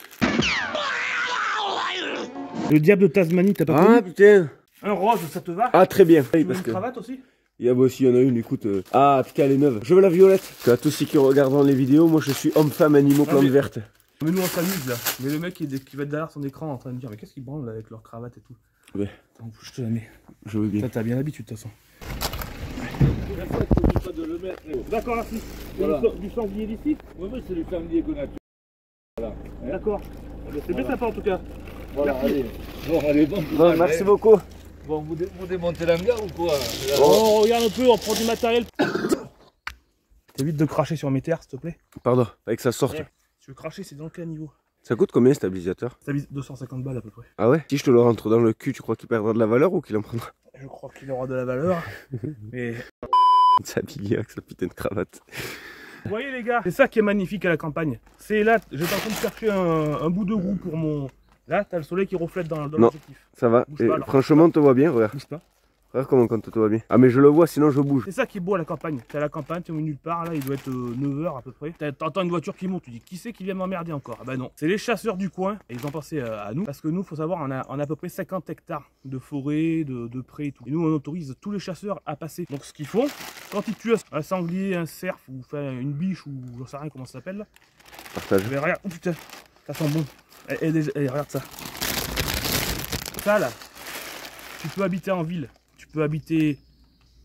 Le diable de Tasmanie, t'as pas connu? Ah putain. Un rose, ça te va? Ah très bien. Tu veux Parce une que... cravate aussi? Il y a aussi, il y en a une, écoute. Ah, putain, elle est neuve. Je veux la violette. À tous ceux qui regardent les vidéos, moi je suis homme, femme, animaux, plantes vertes. Mais nous on s'amuse là. Mais le mec qui va être derrière son écran en train de dire mais qu'est-ce qu'ils branlent là avec leur cravate et tout. Ouais. Attends, je te la mets. Je veux bien. Ça t'as bien l'habitude de toute façon. D'accord, merci. Voilà. Du sanglier d'ici? Oui, mais c'est du sanglier qu'on a. Voilà. D'accord. C'est bien sympa en tout cas. Voilà, Merci. allez. Bon, allez, bon Bon, courage, merci hein. beaucoup. Bon, vous démontez l'hangar ou quoi? Oh, regarde un peu, on prend du matériel. T'évites de cracher sur mes terres, s'il te plaît. Pardon, avec ça sorte. Ouais. Tu veux cracher, c'est dans quel niveau? Ça coûte combien stabilisateur? Ça vise 250 balles à peu près. Ah ouais? Si je te le rentre dans le cul, tu crois qu'il perdra de la valeur ou qu'il en prendra? Je crois qu'il aura de la valeur. Mais. S'habiller avec sa putain de cravate. Vous voyez les gars, c'est ça qui est magnifique à la campagne. C'est là, j'étais en train de chercher un bout de roue pour mon... Là, t'as le soleil qui reflète dans l'objectif. Ça va. Bouge Et pas, alors. franchement, on te voit bien, regarde. Bouge pas. Regarde comment quand on te voit bien. Ah mais je le vois, sinon je bouge. C'est ça qui est beau à la campagne. T'es à la campagne, t'es nulle part, là, il doit être 9h à peu près. T'entends une voiture qui monte, tu dis qui c'est qui vient m'emmerder encore? Ah bah non, c'est les chasseurs du coin, et ils ont pensé à nous. Parce que nous, faut savoir, on a à peu près 50 hectares de forêt, de prés et tout. Et nous, on autorise tous les chasseurs à passer. Donc ce qu'ils font, quand ils tuent un sanglier, un cerf, ou une biche, ou j'en sais rien comment ça s'appelle là. Partage. Mais regarde, oh putain, ça sent bon. Et regarde ça. Ça là, tu peux habiter en ville, tu peux habiter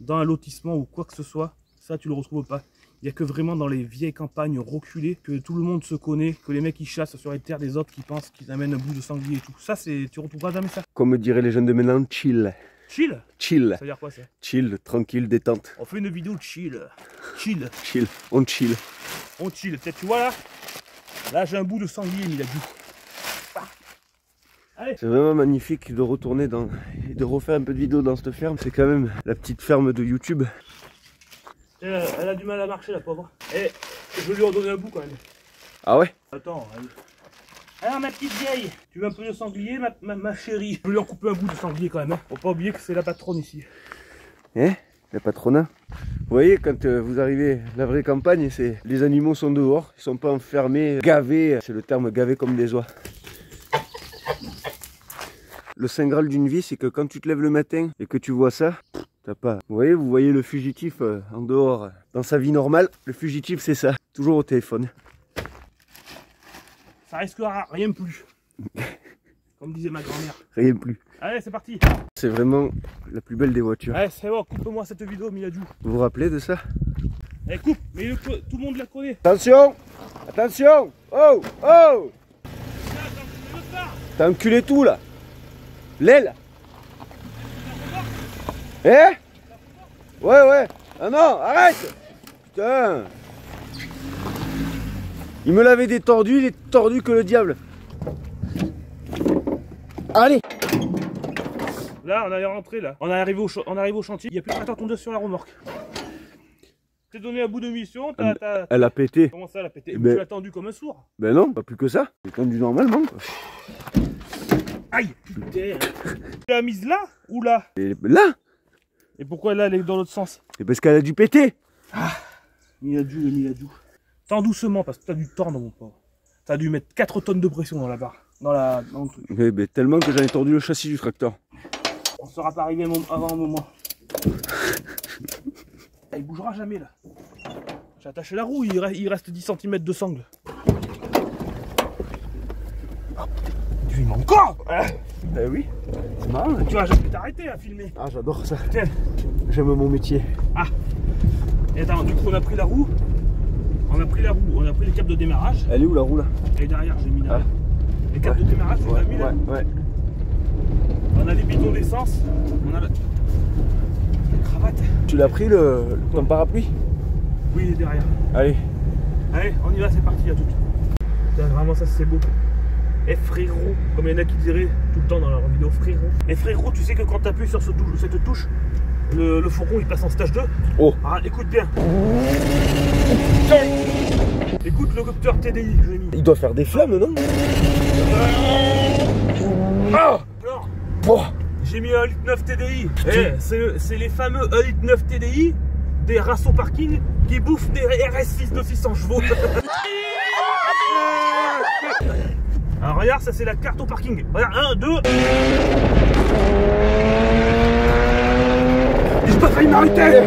dans un lotissement ou quoi que ce soit, ça tu le retrouves pas. Il n'y a que vraiment dans les vieilles campagnes reculées que tout le monde se connaît, que les mecs qui chassent sur les terres des autres qui pensent qu'ils amènent un bout de sanglier et tout. Ça, tu retrouveras jamais ça. Comme diraient les jeunes de maintenant, chill. Chill? Chill. Ça veut dire quoi ça? Chill, tranquille, détente. On fait une vidéo chill. Chill. Chill, on chill. On chill. Peut-être tu vois là? Là j'ai un bout de sanglier, il a dû. C'est vraiment magnifique de retourner et de refaire un peu de vidéos dans cette ferme. C'est quand même la petite ferme de YouTube. Elle a du mal à marcher la pauvre. Et je vais lui en donner un bout quand même. Ah ouais? Attends. Alors ma petite vieille, tu veux un peu de sanglier ma chérie? Je vais lui en couper un bout de sanglier quand même. Hein. Faut pas oublier que c'est la patronne ici. Hein? La patronne? Vous voyez, quand vous arrivez, la vraie campagne, c'est les animaux sont dehors, ils sont pas enfermés, gavés. C'est le terme gavé comme des oies. Le saint graal d'une vie, c'est que quand tu te lèves le matin et que tu vois ça, t'as pas. Vous voyez le fugitif en dehors, dans sa vie normale, le fugitif c'est ça, toujours au téléphone. Ça risquera rien plus. Comme disait ma grand-mère. Rien plus. Allez, c'est parti. C'est vraiment la plus belle des voitures. Allez, c'est bon, coupe-moi cette vidéo, Miladjou. Vous vous rappelez de ça? Allez, coupe, mais tout le monde la connaît. Attention! Attention! Oh! Oh! T'as enculé tout là! L'aile! Eh? Ouais! Ah non, arrête! Putain! Il me l'avait détordu, il est tordu que le diable! Allez! Là, on est rentré là. On arrive au chantier, il n'y a plus de tondeuse sur la remorque. Je t'ai donné un bout de mission, elle a pété. Comment ça, elle a pété? Ben... Tu l'as tendu comme un sourd. Ben non, pas plus que ça. J'ai tendu normalement quoi. Aïe, putain. Tu l'as mise là ou là? Et là. Et pourquoi là elle est dans l'autre sens? C'est parce qu'elle a dû péter. Ah, Miladjou. Tends doucement parce que t'as dû tordre mon pauvre. T'as dû mettre 4 tonnes de pression dans la barre. Dans le truc. Mais tellement que j'en ai tordu le châssis du tracteur. On sera pas arrivé avant un moment. Il bougera jamais là. J'ai attaché la roue, il reste 10 cm de sangle. Tu m'en encore. Ben oui, c'est marrant. Tu vas jamais t'arrêter à filmer. Ah j'adore ça. Tiens. J'aime mon métier. Ah. Et attends, du coup on a pris la roue. On a pris les câbles de démarrage. Elle est où la roue là? Elle est derrière, j'ai mis là. Les câbles de démarrage, tu les as mis là? Ouais. On a les bidons d'essence. On a la cravate. Tu l'as pris ton parapluie? Oui, il est derrière. Allez. Allez, on y va, c'est parti à tout. Putain, vraiment ça c'est beau. Eh frérot, comme il y en a qui diraient tout le temps dans leur vidéo frérot. Et frérot, tu sais que quand tu appuies sur cette touche, le fourgon il passe en stage 2. Oh. Ah, écoute bien. Écoute le capteur TDI que j'ai mis. Il doit faire des flammes, non? Ah. Alors, oh. J'ai mis un 1,9 TDI. Eh, c'est les fameux 1,9 TDI des races au parking qui bouffent des RS6 de 600 chevaux. Alors regarde, ça c'est la carte au parking. Regarde, 1, 2. J'ai pas failli m'arrêter.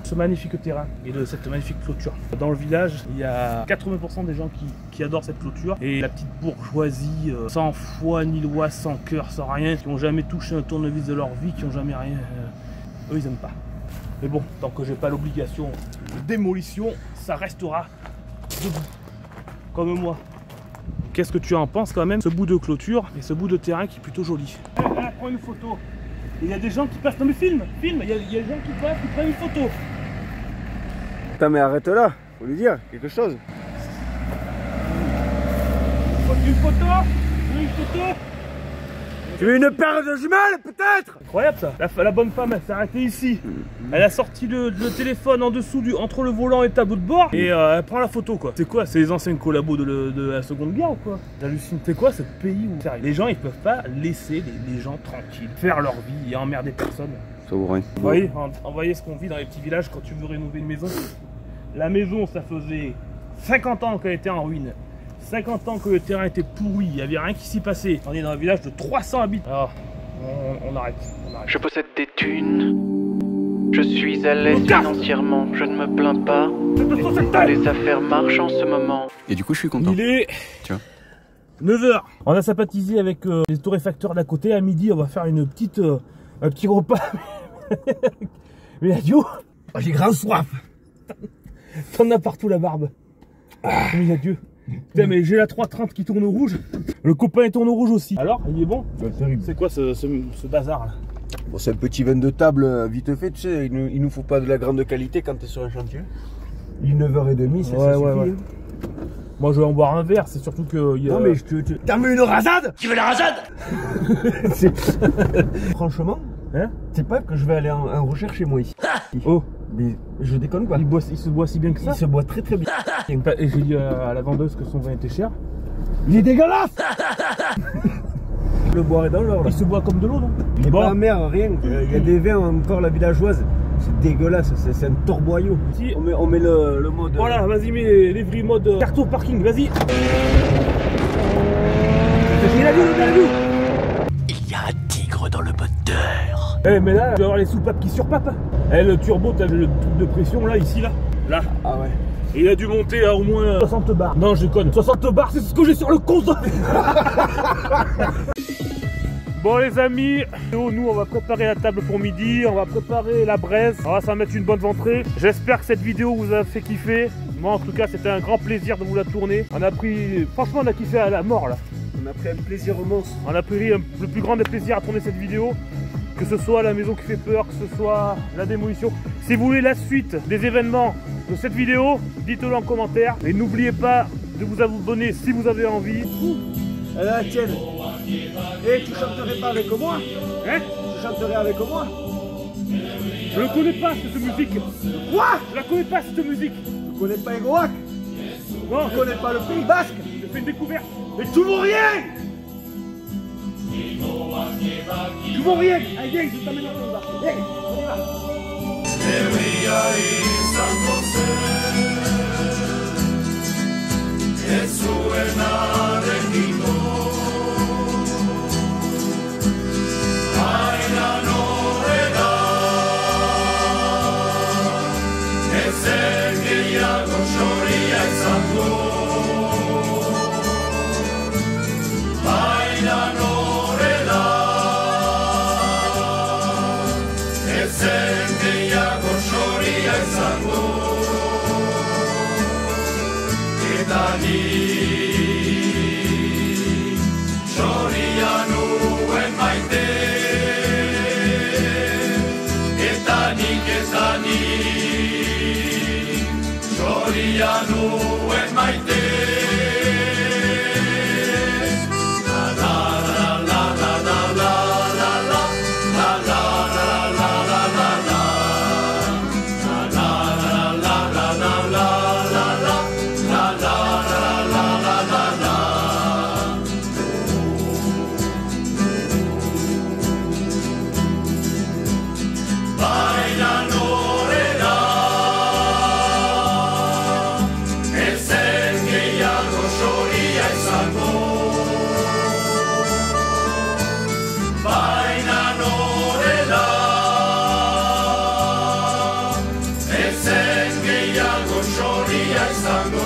Ce magnifique terrain et de cette magnifique clôture. Dans le village, il y a 80% des gens qui adorent cette clôture et la petite bourgeoisie sans foi ni loi, sans cœur, sans rien, qui n'ont jamais touché un tournevis de leur vie, qui n'ont jamais rien. Eux, ils aiment pas. Mais bon, tant que j'ai pas l'obligation de démolition, ça restera debout, comme moi. Qu'est-ce que tu en penses quand même, ce bout de clôture et ce bout de terrain qui est plutôt joli. Prends une photo. Il y a des gens qui passent, non mais filme, il y a des gens qui passent, qui prennent une photo. Putain mais arrête là, faut lui dire quelque chose. Une photo. Tu veux une paire de jumelles peut-être? Incroyable ça. La bonne femme elle s'est arrêtée ici. Elle a sorti le téléphone en dessous entre le volant et le tableau de bord et elle prend la photo quoi. C'est quoi? C'est les anciens collabos de la Seconde Guerre ou quoi? J'hallucine. C'est quoi ce pays où sérieux, les gens ils peuvent pas laisser les gens tranquilles, faire leur vie et emmerder personne. Ça vaut rien. Vous voyez ce qu'on vit dans les petits villages quand tu veux rénover une maison. La maison ça faisait 50 ans qu'elle était en ruine. 50 ans que le terrain était pourri, il n'y avait rien qui s'y passait. On est dans un village de 300 habitants. Alors, on arrête. Je possède des thunes. Je suis à l'aise financièrement. Je ne me plains pas. Les affaires marchent en ce moment. Et du coup, je suis content. Il est 9h. On a sympathisé avec les torréfacteurs d'à côté. À midi, on va faire un petit repas. Mais adieu. J'ai grand soif. T'en as partout la barbe. Mais adieu. Putain mais j'ai la 330 qui tourne au rouge. Le copain il tourne au rouge aussi. Alors il est bon? C'est quoi ce bazar là? Bon c'est un petit vin de table vite fait, tu sais, il nous faut pas de la grande qualité quand t'es sur un chantier. Il est 9h30, ça suffit. Ouais. Moi je vais en boire un verre, c'est surtout que... Non mais t'as mis une rasade? Tu veux la rasade? Franchement, hein? C'est pas que je vais aller en recherche chez moi ici. Oh. Mais je déconne pas. Il se boit si bien que ça? Il se boit très bien. Et j'ai dit à la vendeuse que son vin était cher. Il est dégueulasse. Le boire est dans l'or. Il se boit comme de l'eau non? Il est pas amer, rien. Il y a des vins encore la villageoise. C'est dégueulasse, c'est un torboyau. Si. On met le mode... Voilà, vas-y mets les vrais modes carte au parking, vas-y. Il a vu. Il y a un tigre dans le moteur. Eh mais là, tu vas avoir les soupapes qui surpapent. Eh le turbo, t'as le truc de pression là, ici là. Là. Ah ouais. Et il a dû monter à au moins 60 bars. Non, je déconne. 60 bars, c'est ce que j'ai sur le compte. Bon les amis, nous on va préparer la table pour midi, on va préparer la braise, on va s'en mettre une bonne ventrée. J'espère que cette vidéo vous a fait kiffer. Moi en tout cas c'était un grand plaisir de vous la tourner. On a pris, franchement on a kiffé à la mort là. On a pris un plaisir monstre. On a pris le plus grand des plaisirs à tourner cette vidéo. Que ce soit la maison qui fait peur, que ce soit la démolition. Si vous voulez la suite des événements de cette vidéo, dites-le en commentaire. Et n'oubliez pas de vous abonner si vous avez envie. Elle est la tienne. Et tu chanterais pas avec moi? Hein? Tu chanterais avec moi? Je ne connais pas cette musique. Quoi? Je la connais pas cette musique. Tu connais pas Egoac? Non. Tu connais pas le Pays Basque? Je fais une découverte. Mais tu vaux rien! Tu vaux rien! Allez, viens, je t'amène en bas. Viens, on y va. izango eta ni txoria nuen maite eta nik txoria nuen maite. Sango